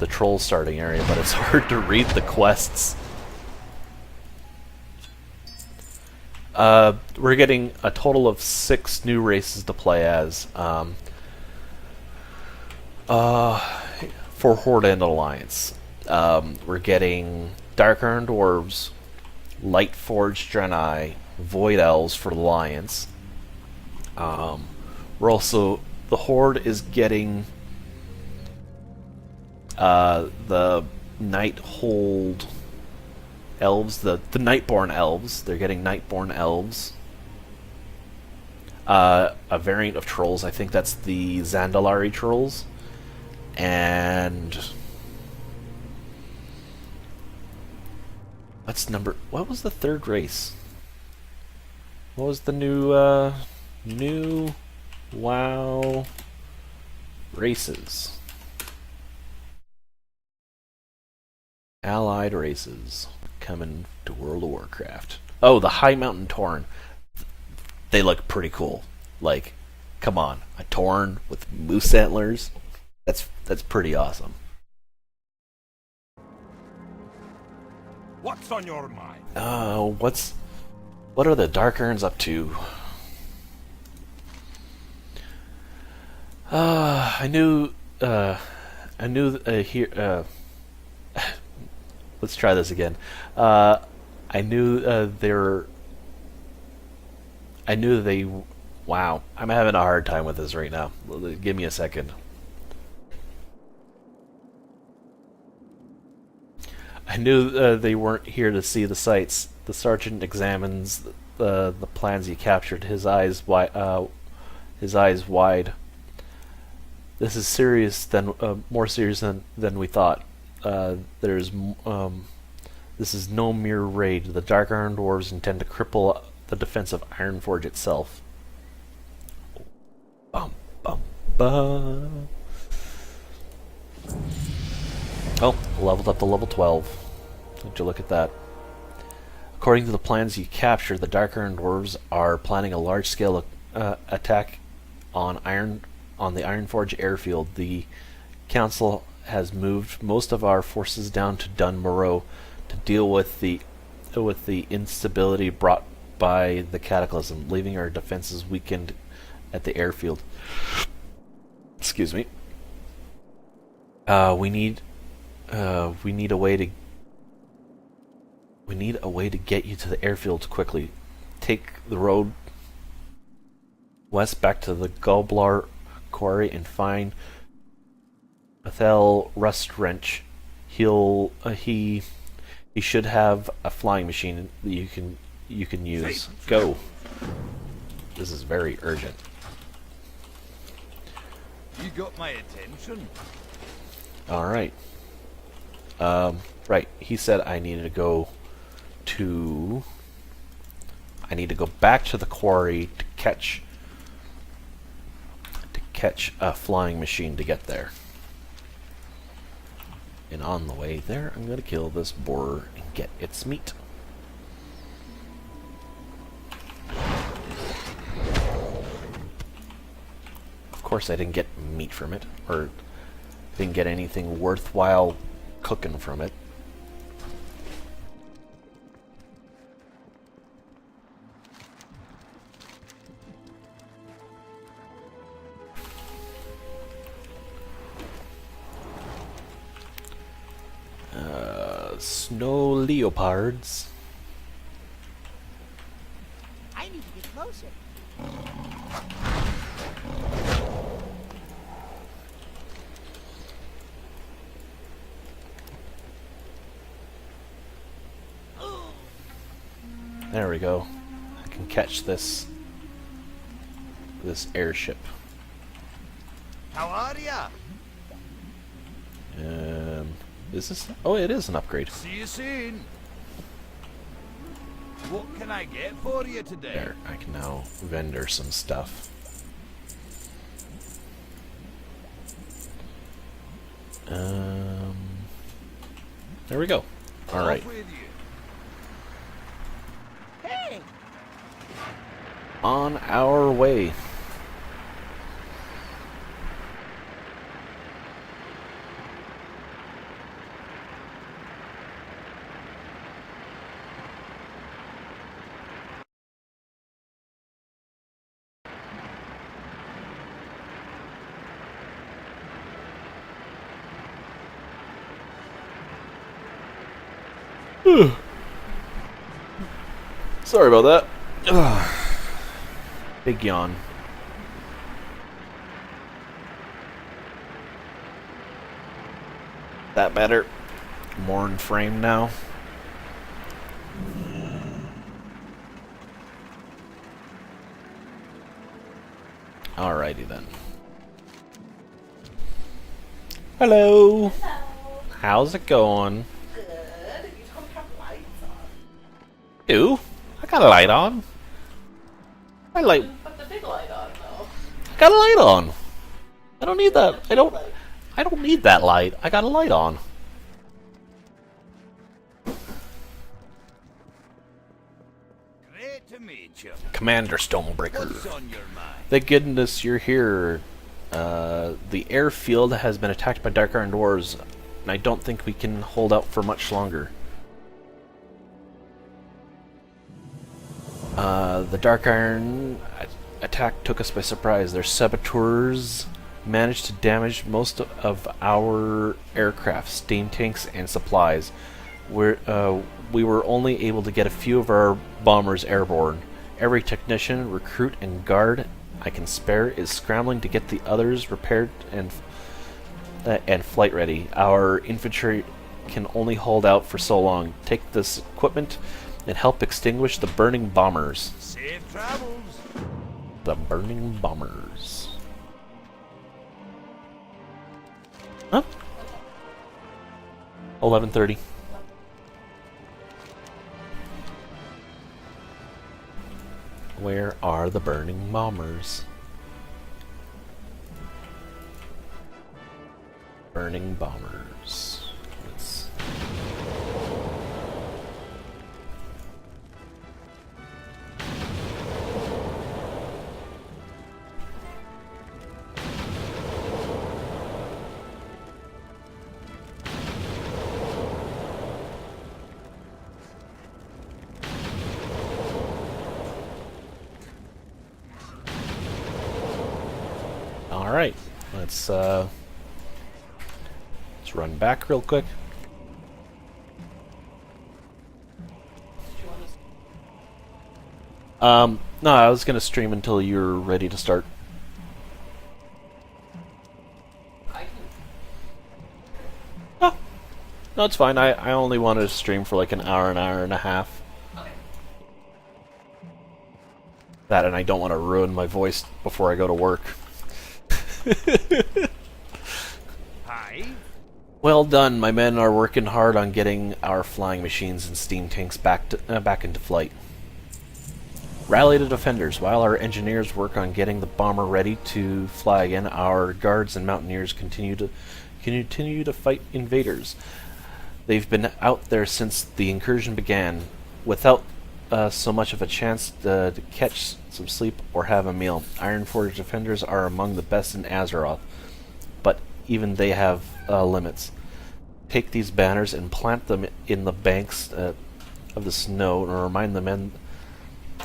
Speaker 1: troll starting area, but it's hard to read the quests. We're getting a total of 6 new races to play as for Horde and Alliance. We're getting Dark Iron Dwarves, Light Forged Draenei, Void Elves for Alliance. We're also, the Horde is getting the Nighthold Elves, the Nightborn Elves. They're getting Nightborn Elves. A variant of Trolls, I think that's the Zandalari Trolls. And what was the third race? What was the new WoW races? Allied races coming to World of Warcraft. Oh, the High Mountain Tauren. They look pretty cool. Like, come on, a Tauren with moose antlers. That's pretty awesome.
Speaker 4: What's on your mind?
Speaker 1: What are the Dark Urns up to? I knew here. Let's try this again. I knew they. Wow, I'm having a hard time with this right now. Give me a second. I knew they weren't here to see the sights. The sergeant examines the plans he captured. His eyes wide. This is more serious than we thought. This is no mere raid. The Dark Iron Dwarves intend to cripple the defense of Ironforge itself. Bum, bum, bum. Oh, leveled up to level 12. Would you look at that? According to the plans you captured, the Dark Iron Dwarves are planning a large-scale attack on the Ironforge airfield. The Council has moved most of our forces down to Dun Morogh to deal with the instability brought by the Cataclysm, leaving our defenses weakened at the airfield. Excuse me. We need a way to get you to the airfield quickly. Take the road west back to the Goblar quarry and find Bethel Rustwrench. He should have a flying machine that you can use. Go. This is very urgent.
Speaker 4: You got my attention.
Speaker 1: All right. Right. He said I needed to go back to the quarry to catch a flying machine to get there. And on the way there, I'm going to kill this boar and get its meat. Of course, I didn't get meat from it, or didn't get anything worthwhile cooking from it. Snow leopards.
Speaker 5: I need to get closer.
Speaker 1: There we go. I can catch this airship.
Speaker 4: How are ya?
Speaker 1: Is this? Oh, it is an upgrade.
Speaker 4: See you soon. What can I get for you today?
Speaker 1: There, I can now vendor some stuff. There we go. All right.
Speaker 4: Off with you.
Speaker 5: Hey!
Speaker 1: On our way. Sorry about that. Ugh. Big yawn. That better? More in frame now. Alrighty then. Hello. How's it going?
Speaker 5: Good. You don't have lights on.
Speaker 1: Ew. I got a light on. I light.
Speaker 5: Put the big light on, though.
Speaker 1: I got a light on. I don't need that. I don't need that light. I got a light on.
Speaker 4: Great to meet you.
Speaker 1: Commander Stonebreaker.
Speaker 4: What's on your mind?
Speaker 1: Thank goodness you're here. The airfield has been attacked by Dark Iron Dwarves, and I don't think we can hold out for much longer. The Dark Iron attack took us by surprise. Their saboteurs managed to damage most of our aircraft, steam tanks, and supplies. We were only able to get a few of our bombers airborne. Every technician, recruit, and guard I can spare is scrambling to get the others repaired and flight ready. Our infantry can only hold out for so long. Take this equipment and help extinguish the burning bombers.
Speaker 4: Safe travels.
Speaker 1: The burning bombers. Huh? 11:30. Where are the burning bombers? Burning bombers. Let's... Alright, let's run back real quick. No, I was gonna stream until you're ready to start. Oh, no, it's fine. I only wanted to stream for like an hour and a half. That, and I don't want to ruin my voice before I go to work.
Speaker 4: Hi.
Speaker 1: Well done. My men are working hard on getting our flying machines and steam tanks back into flight. Rally the defenders. While our engineers work on getting the bomber ready to fly again, our guards and mountaineers continue to fight invaders. They've been out there since the incursion began, without so much of a chance to catch some sleep or have a meal. Ironforge defenders are among the best in Azeroth, but even they have limits. Take these banners and plant them in the banks of the snow and remind the men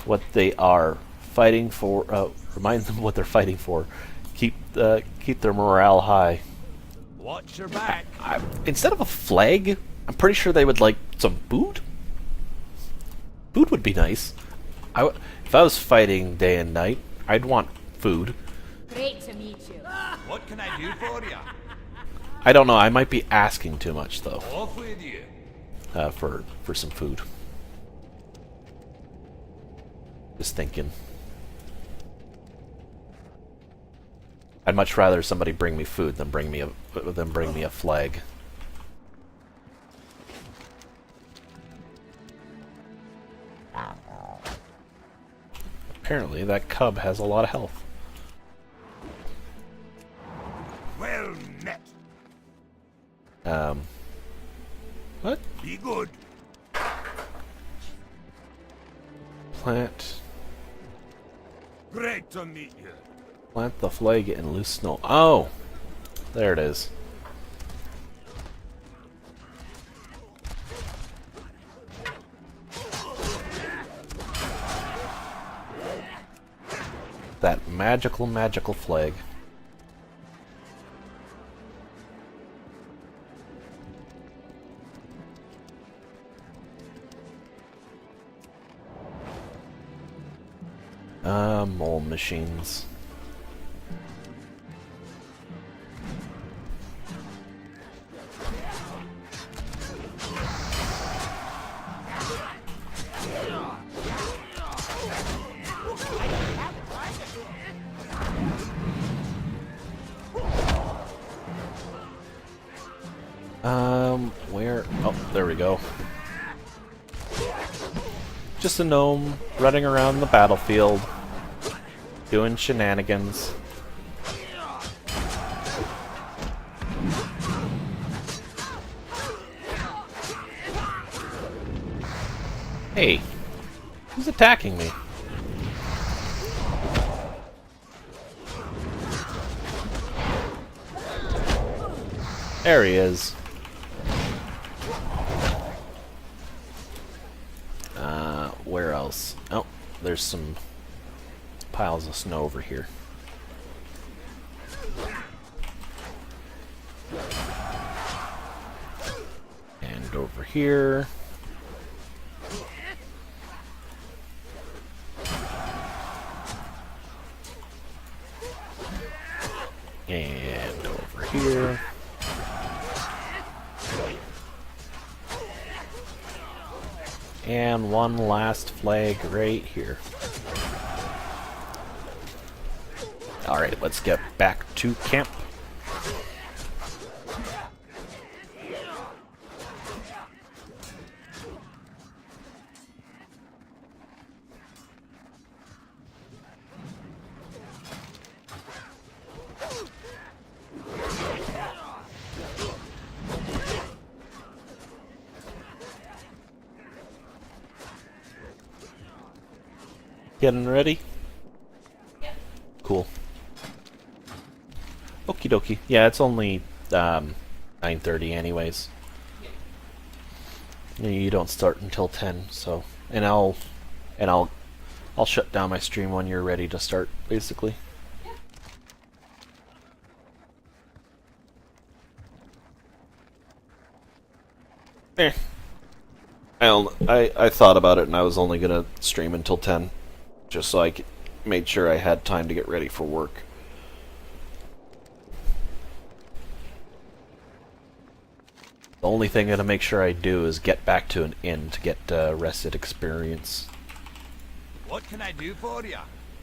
Speaker 1: what they are fighting for. Remind them what they're fighting for. Keep their morale high.
Speaker 4: Watch your back.
Speaker 1: Instead of a flag, I'm pretty sure they would like some food. Food would be nice. If I was fighting day and night, I'd want food.
Speaker 2: Great to meet you.
Speaker 4: What can I do for you?
Speaker 1: I don't know. I might be asking too much though.
Speaker 4: Off with you.
Speaker 1: For some food. Just thinking. I'd much rather somebody bring me food than bring me a flag. Apparently, that cub has a lot of health.
Speaker 4: Well met.
Speaker 1: What?
Speaker 4: Be good.
Speaker 1: Plant
Speaker 4: Great to meet you.
Speaker 1: the flag in loose snow. Oh! There it is. That magical flag. Mole machines. Where? Oh, there we go. Just a gnome running around the battlefield, doing shenanigans. Hey, who's attacking me? There he is. Where else? Oh, there's some piles of snow over here. And over here. And over here. And one last flag right here. Alright, let's get back to camp. Getting ready? Cool. Okie dokie. Yeah, it's only 9:30 anyways. You don't start until 10, so I'll shut down my stream when you're ready to start, basically. I thought about it and I was only gonna stream until 10. Just so I made sure I had time to get ready for work. The only thing I'm gonna make sure I do is get back to an inn to get rested experience.
Speaker 4: What can I do for you?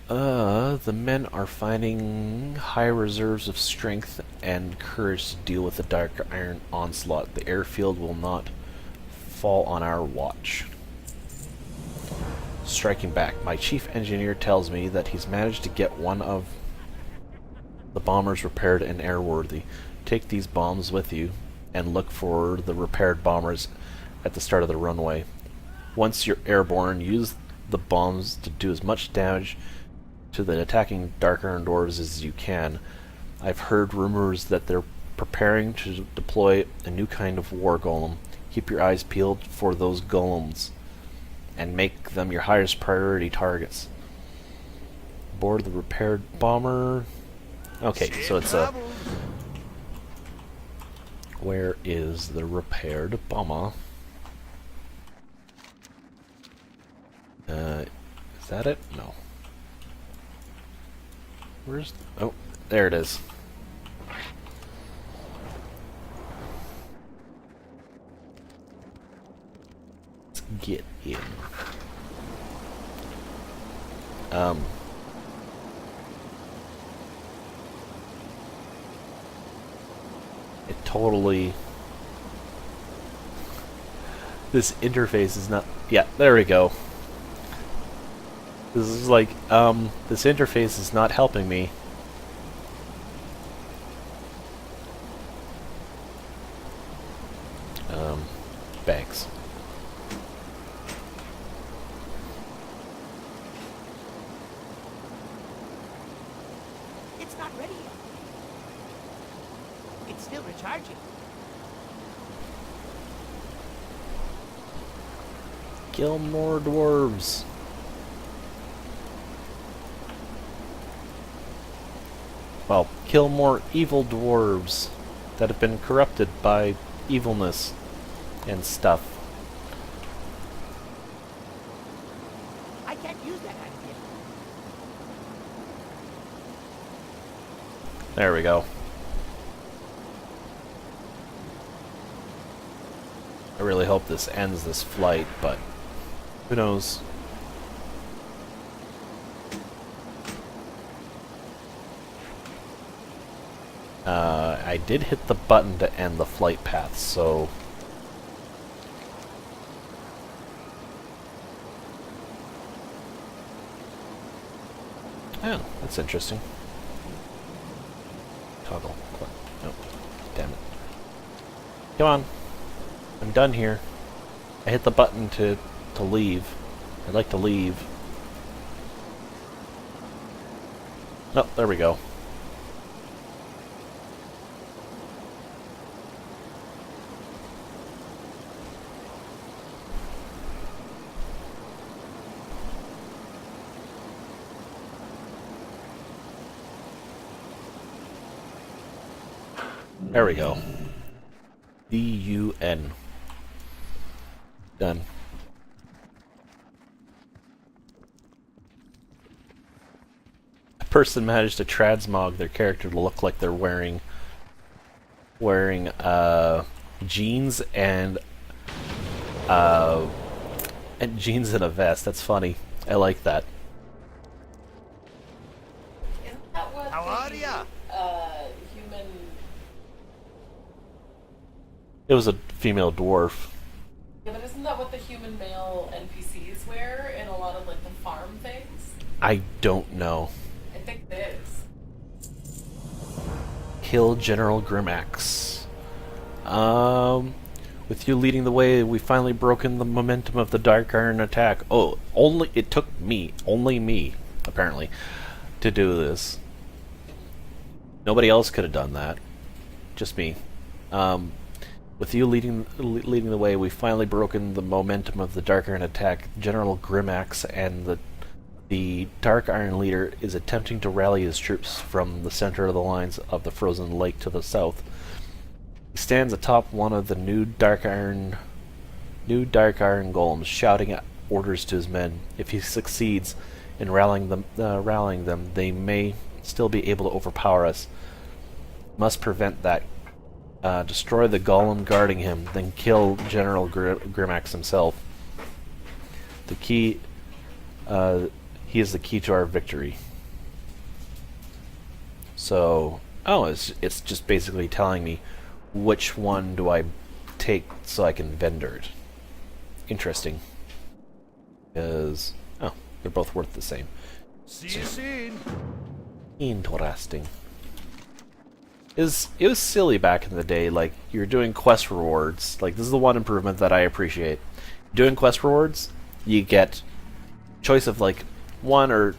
Speaker 1: The men are finding high reserves of strength and courage to deal with the dark iron onslaught. The airfield will not fall on our watch. Striking back, my chief engineer tells me that he's managed to get one of the bombers repaired and airworthy. Take these bombs with you and look for the repaired bombers at the start of the runway. Once you're airborne, use the bombs to do as much damage to the attacking dark iron dwarves as you can. I've heard rumors that they're preparing to deploy a new kind of war golem. Keep your eyes peeled for those golems and make them your highest priority targets. Board the repaired bomber. Okay, so it's a... Where is the repaired bomber? Is that it? No. Where's... Oh, there it is. Let's get in. Um, it totally... This interface is not... Yeah, there we go. This is like, this interface is not helping me. Banks.
Speaker 5: It's not ready yet. It's still recharging.
Speaker 1: Kill more dwarves. Well, kill more evil dwarves that have been corrupted by evilness and stuff.
Speaker 5: I can't use that item yet.
Speaker 1: There we go. I really hope this ends this flight, but who knows? I did hit the button to end the flight path, so... Oh, that's interesting. Toggle. Nope. Damn it. Come on. I'm done here. I hit the button to leave. I'd like to leave. Oh, there we go. There we go. D-U-N. Done. A person managed to transmog their character to look like they're wearing jeans and jeans and a vest. That's funny. I like that.
Speaker 6: Isn't that what
Speaker 3: How are ya?
Speaker 6: human...
Speaker 1: It was a female dwarf.
Speaker 6: Yeah, but isn't that what the human male NPCs wear in a lot of, like, the farm things?
Speaker 1: I don't know.
Speaker 6: I think it is.
Speaker 1: Kill General Grimax. With you leading the way, we finally broken the momentum of the Dark Iron attack. Oh, it took me, only me, apparently, to do this. Nobody else could have done that. Just me. With you leading the way, we finally broken the momentum of the Dark Iron attack. General Grimax and the Dark Iron leader is attempting to rally his troops from the center of the lines of the frozen lake to the south. He stands atop one of the new Dark Iron golems, shouting out orders to his men. If he succeeds in rallying them, they may still be able to overpower us. Must prevent that. Destroy the golem guarding him, then kill General Grimax himself. The key, he is the key to our victory. So, it's just basically telling me which one do I take so I can vendor it. Interesting. Because, they're both worth the same.
Speaker 4: See you soon.
Speaker 1: Interesting. It was silly back in the day, like, you're doing quest rewards. Like, this is the one improvement that I appreciate. Doing quest rewards, you get choice of, like, you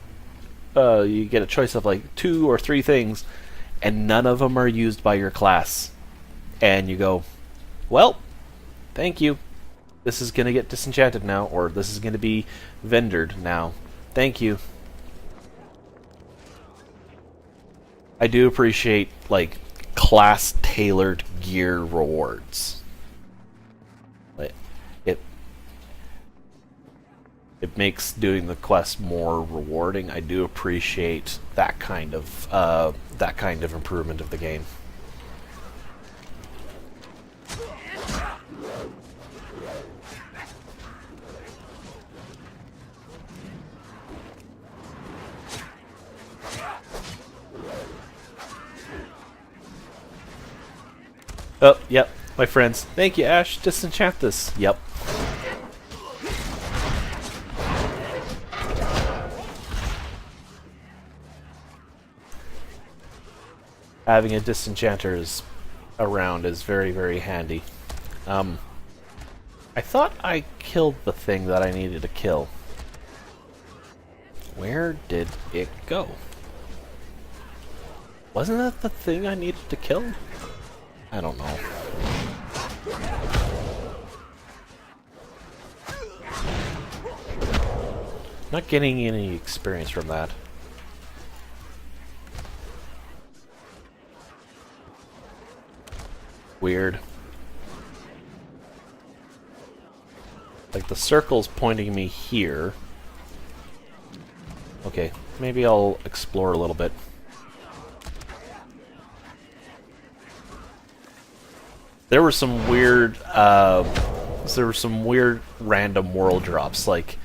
Speaker 1: get a choice of, like, 2 or 3 things, and none of them are used by your class. And you go, well, thank you. This is going to get disenchanted now, or this is going to be vendored now. Thank you. I do appreciate, like, class-tailored gear rewards. Like, it makes doing the quest more rewarding. I do appreciate that kind of improvement of the game. Oh, yep, my friends. Thank you, Ash. Disenchant this. Yep. Having a disenchanter around is very, very handy. I thought I killed the thing that I needed to kill. Where did it go? Wasn't that the thing I needed to kill? I don't know. Not getting any experience from that. Weird. Like the circle's pointing me here. Okay, maybe I'll explore a little bit. There were some weird random world drops, like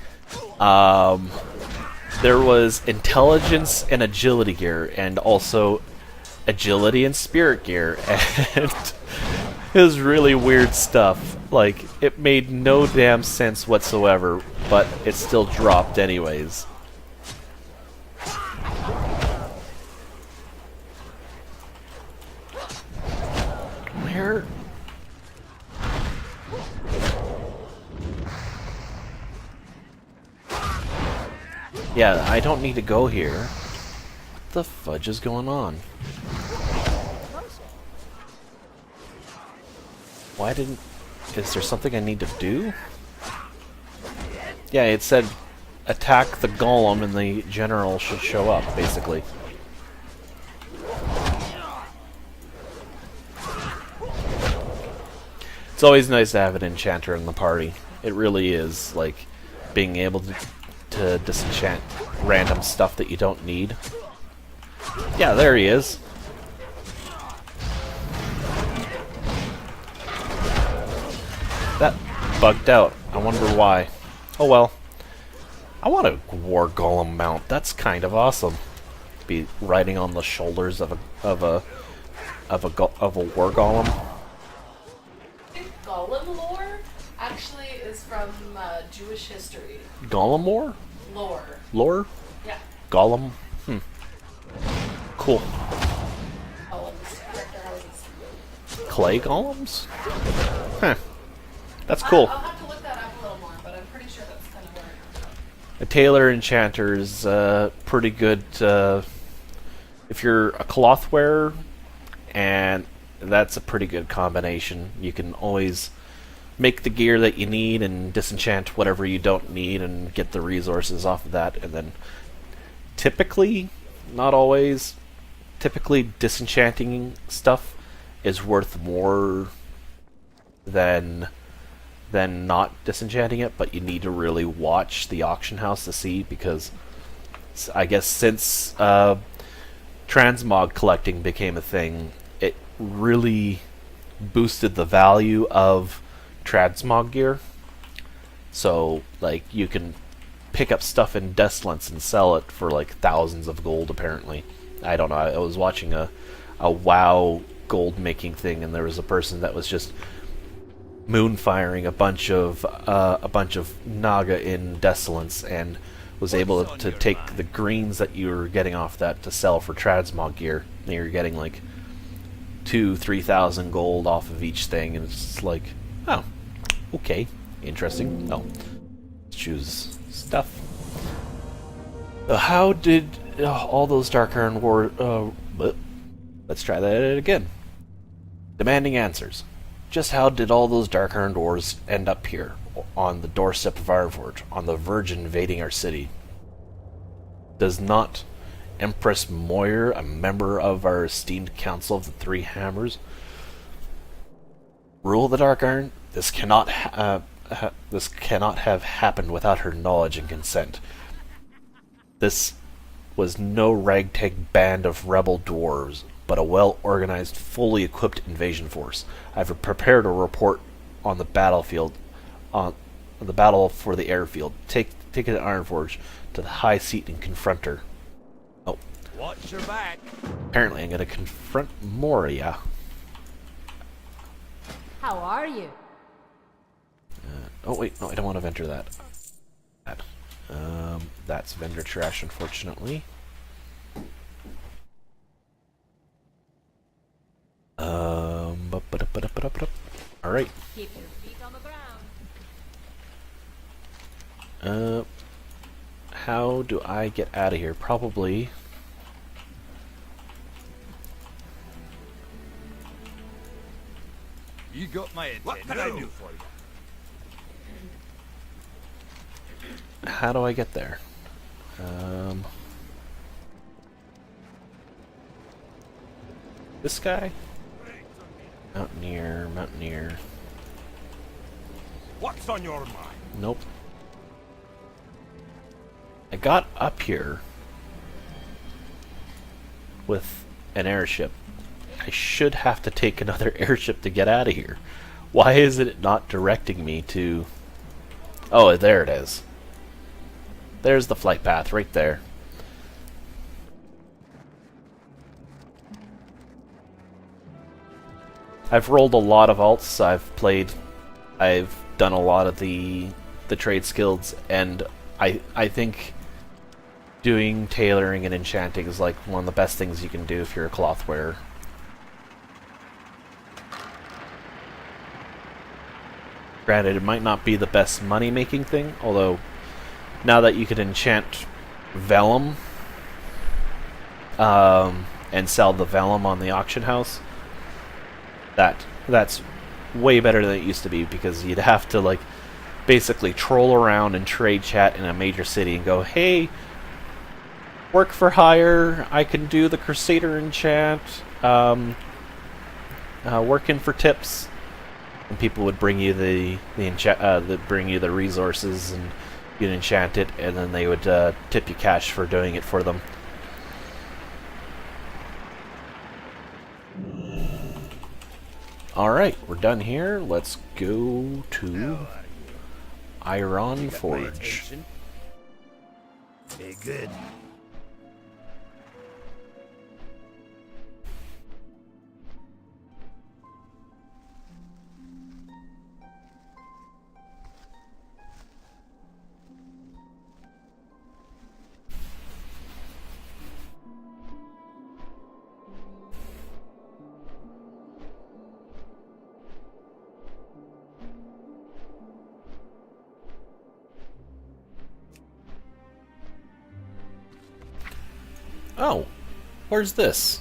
Speaker 1: there was intelligence and agility gear, and also agility and spirit gear, and it was really weird stuff. Like, it made no damn sense whatsoever, but it still dropped anyways. Where? Yeah, I don't need to go here. What the fudge is going on? Why didn't... Is there something I need to do? Yeah, it said attack the golem and the general should show up, basically. It's always nice to have an enchanter in the party. It really is, like, being able to disenchant random stuff that you don't need. Yeah, there he is. That bugged out. I wonder why. Oh well. I want a war golem mount. That's kind of awesome. To be riding on the shoulders of a war golem.
Speaker 6: I think golem lore actually is from Jewish history.
Speaker 1: Golem war?
Speaker 6: Lore.
Speaker 1: Lore?
Speaker 6: Yeah.
Speaker 1: Golem? Cool.
Speaker 6: Golems. Character houses.
Speaker 1: Clay golems? Huh. That's cool.
Speaker 6: I'll have to look that up a little more, but I'm pretty sure that's kind of where
Speaker 1: A tailor enchanter is pretty good if you're a cloth wearer, and that's a pretty good combination. You can always make the gear that you need and disenchant whatever you don't need and get the resources off of that, and then typically, not always, typically disenchanting stuff is worth more than not disenchanting it, but you need to really watch the auction house to see, because I guess since transmog collecting became a thing, it really boosted the value of transmog gear. So, like, you can pick up stuff in Desolence and sell it for like thousands of gold, apparently. I don't know, I was watching a WoW gold making thing, and there was a person that was just moonfiring a bunch of Naga in Desolence, and was able to take the greens that you were getting off that to sell for transmog gear. And you're getting like 2,000-3,000 gold off of each thing, and it's just like, oh, okay, interesting. Oh, let's choose stuff. How did all those Dark Iron War? Let's try that again. Demanding answers. Just how did all those Dark Iron Wars end up here, on the doorstep of Ironforge, on the verge of invading our city? Does not Empress Moyer, a member of our esteemed Council of the Three Hammers, rule the Dark Iron? This cannot have happened without her knowledge and consent. This was no ragtag band of rebel dwarves, but a well-organized, fully equipped invasion force. I've prepared a report on the battlefield, on the battle for the airfield. Take it to Ironforge, to the high seat, and confront her. Oh.
Speaker 4: Watch your back.
Speaker 1: Apparently I'm going to confront Moria.
Speaker 2: How are you?
Speaker 1: Oh wait, no, I don't want to vendor that. That's vendor trash, unfortunately. All right.
Speaker 2: Keep your feet on the ground.
Speaker 1: How do I get out of here? Probably.
Speaker 4: You got my attention. What can I do for you?
Speaker 1: How do I get there? This guy? Mountaineer, Mountaineer.
Speaker 4: What's on your mind?
Speaker 1: Nope. I got up here with an airship. I should have to take another airship to get out of here. Why is it not directing me to... Oh, there it is. There's the flight path right there. I've rolled a lot of alts. I've done a lot of the trade skills, and I think doing tailoring and enchanting is like one of the best things you can do if you're a cloth wearer. Granted, it might not be the best money-making thing, although now that you can enchant vellum and sell the vellum on the auction house, that's way better than it used to be, because you'd have to like basically troll around and trade chat in a major city and go, hey, work for hire, I can do the Crusader enchant, working for tips. And people would bring you the resources, and you'd enchant it, and then they would tip you cash for doing it for them. Alright, we're done here. Let's go to Iron Forge.
Speaker 4: Very good.
Speaker 1: Oh, where's this?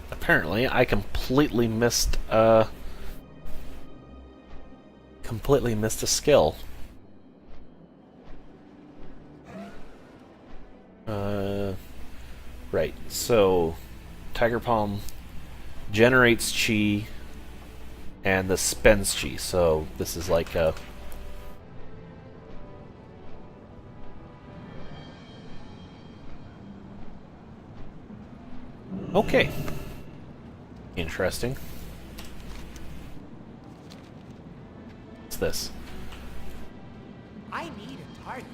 Speaker 1: Apparently, I completely missed a skill. Right. So, Tiger Palm generates chi, and this spends chi. So this is like a... Okay. Interesting. What's this?
Speaker 5: I need a target.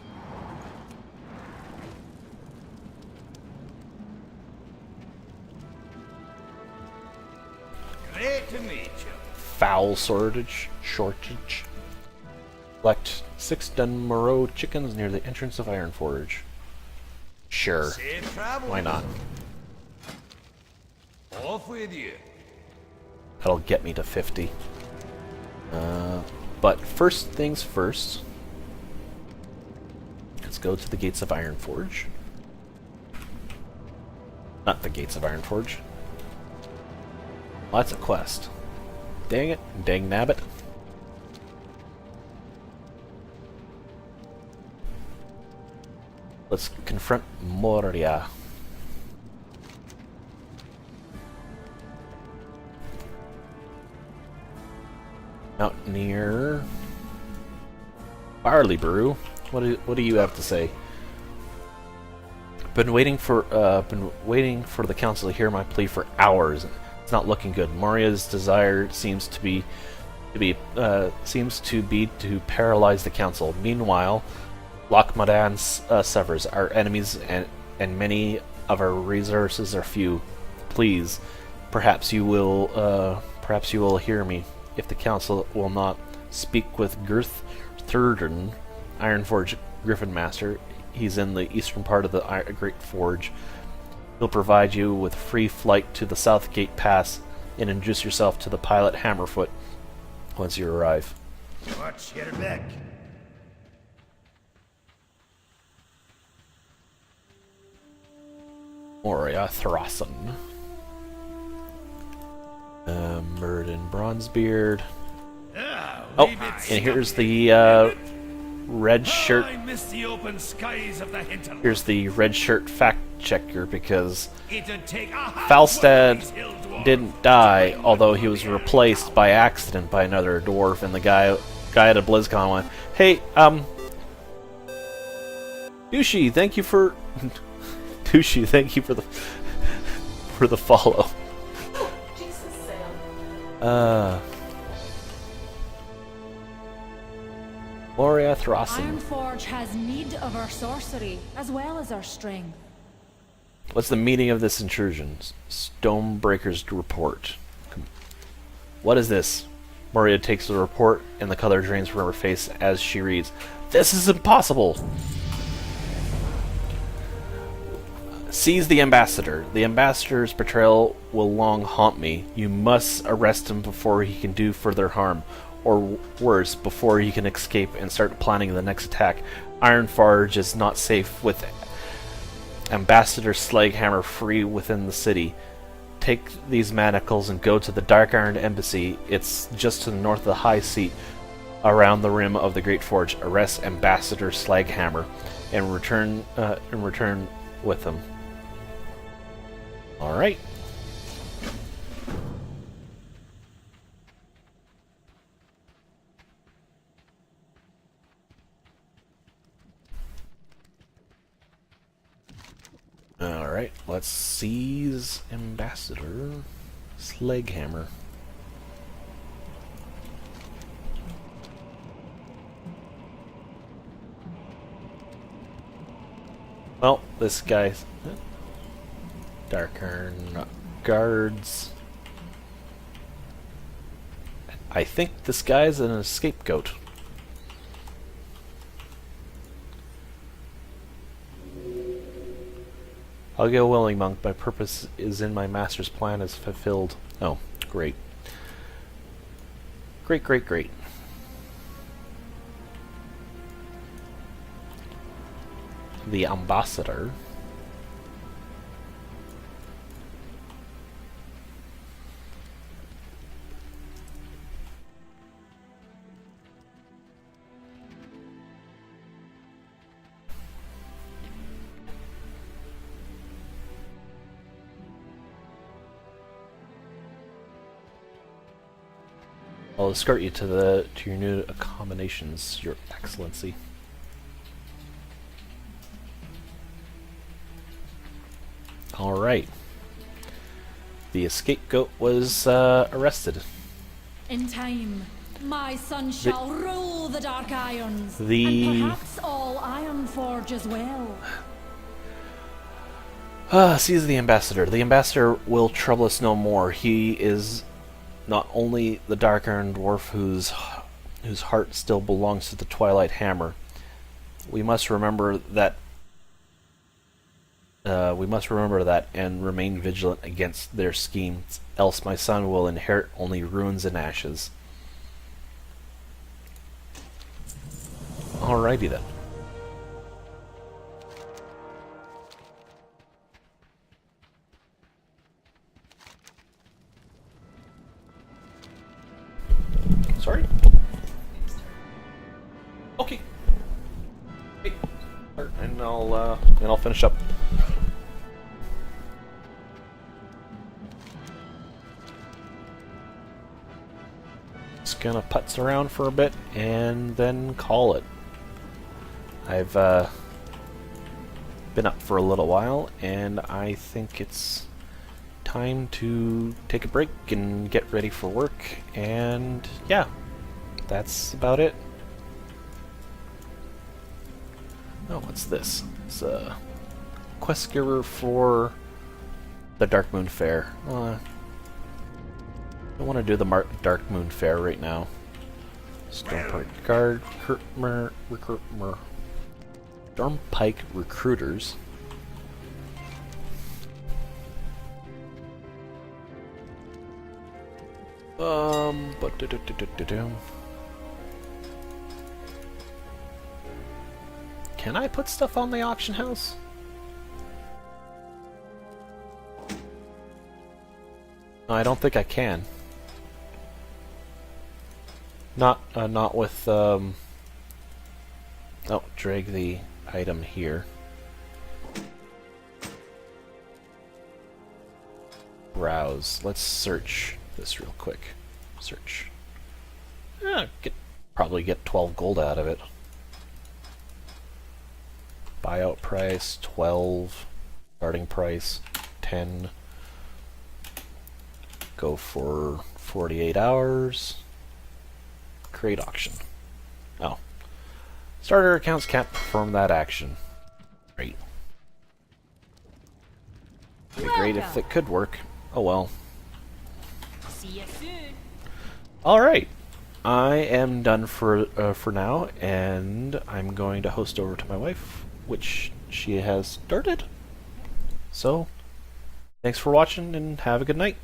Speaker 4: Great to meet you.
Speaker 1: Foul shortage. Collect 6 Dun Morogh chickens near the entrance of Iron Forge. Sure.
Speaker 4: Safe travel.
Speaker 1: Why not?
Speaker 4: Off with you.
Speaker 1: That'll get me to 50. But first things first. Let's go to the gates of Iron Forge. Not the gates of Iron Forge. Well, that's a quest. Dang it. Dang nabbit. Let's confront Moria. Mountaineer. Barley Brew. What do you have to say? Been waiting for the council to hear my plea for hours. It's not looking good. Moria's desire seems to be to paralyze the council. Meanwhile, Lochmadan severs our enemies and many of our resources are few. Please, perhaps you will hear me. If the council will not speak with Girth Thurden, Ironforge Griffin Master, he's in the eastern part of the Great Forge. He'll provide you with free flight to the South Gate Pass and introduce yourself to the pilot Hammerfoot once you arrive.
Speaker 4: Watch your back.
Speaker 1: Moria Thrassen. Murden Bronzebeard. Oh, and here's the red shirt.
Speaker 4: I miss the open skies of the hinterland.
Speaker 1: Here's the red shirt fact checker, because
Speaker 4: It'd take a hot
Speaker 1: Falstad
Speaker 4: one of these hill dwarfs
Speaker 1: didn't die, although he was replaced by accident by another dwarf, and the guy at a BlizzCon went, "Hey, Dushi, thank you for Dushi, thank you for the follow."
Speaker 6: Jesus, Sam.
Speaker 1: Moria Thrassen.
Speaker 7: Ironforge has need of our sorcery as well as our strength.
Speaker 1: What's the meaning of this intrusion? Stonebreaker's report. What is this? Moria takes the report, and the color drains from her face as she reads. This is impossible! Seize the ambassador. The ambassador's betrayal will long haunt me. You must arrest him before he can do further harm. Or worse, before he can escape and start planning the next attack. Ironforge is not safe with Ambassador Slaghammer free within the city. Take these manacles and go to the Dark Iron Embassy. It's just to the north of the High Seat, around the rim of the Great Forge. Arrest Ambassador Slaghammer and return with him. All right. Alright, let's seize Ambassador Slaghammer. Well, this guy's Dark Iron guards. I think this guy's an scapegoat. I'll go willing, monk. My purpose is in my master's plan is fulfilled. Oh, great. Great, great, great. The ambassador. I'll escort you to your new accommodations, Your Excellency. All right. The scapegoat was arrested.
Speaker 7: In time, my son shall rule the Dark Irons,
Speaker 1: The-
Speaker 7: and perhaps all Ironforge as well.
Speaker 1: Seize the ambassador. The ambassador will trouble us no more. He is not only the Dark Iron Dwarf whose heart still belongs to the Twilight Hammer. We must remember that. And remain vigilant against their schemes, else my son will inherit only ruins and ashes. Alrighty then. Sorry? Okay. Hey. And I'll finish up. Just gonna putz around for a bit and then call it. I've been up for a little while, and I think it's time to take a break and get ready for work, and yeah, that's about it. Oh, what's this? It's a quest giver for the Dark Moon Fair. I don't want to do the Dark Moon Fair right now. Stormpike Guard, Stormpike Recruiters. But can I put stuff on the auction house? No, I don't think I can. Not with oh, drag the item here. Browse. Let's search this real quick. Search. Probably get 12 gold out of it. Buyout price 12. Starting price 10. Go for 48 hours. Create auction. Oh. Starter accounts can't perform that action. Great. It'd be great if it could work. Oh well.
Speaker 5: See you soon.
Speaker 1: Alright. I am done for now, and I'm going to host over to my wife, which she has started. So, thanks for watching, and have a good night.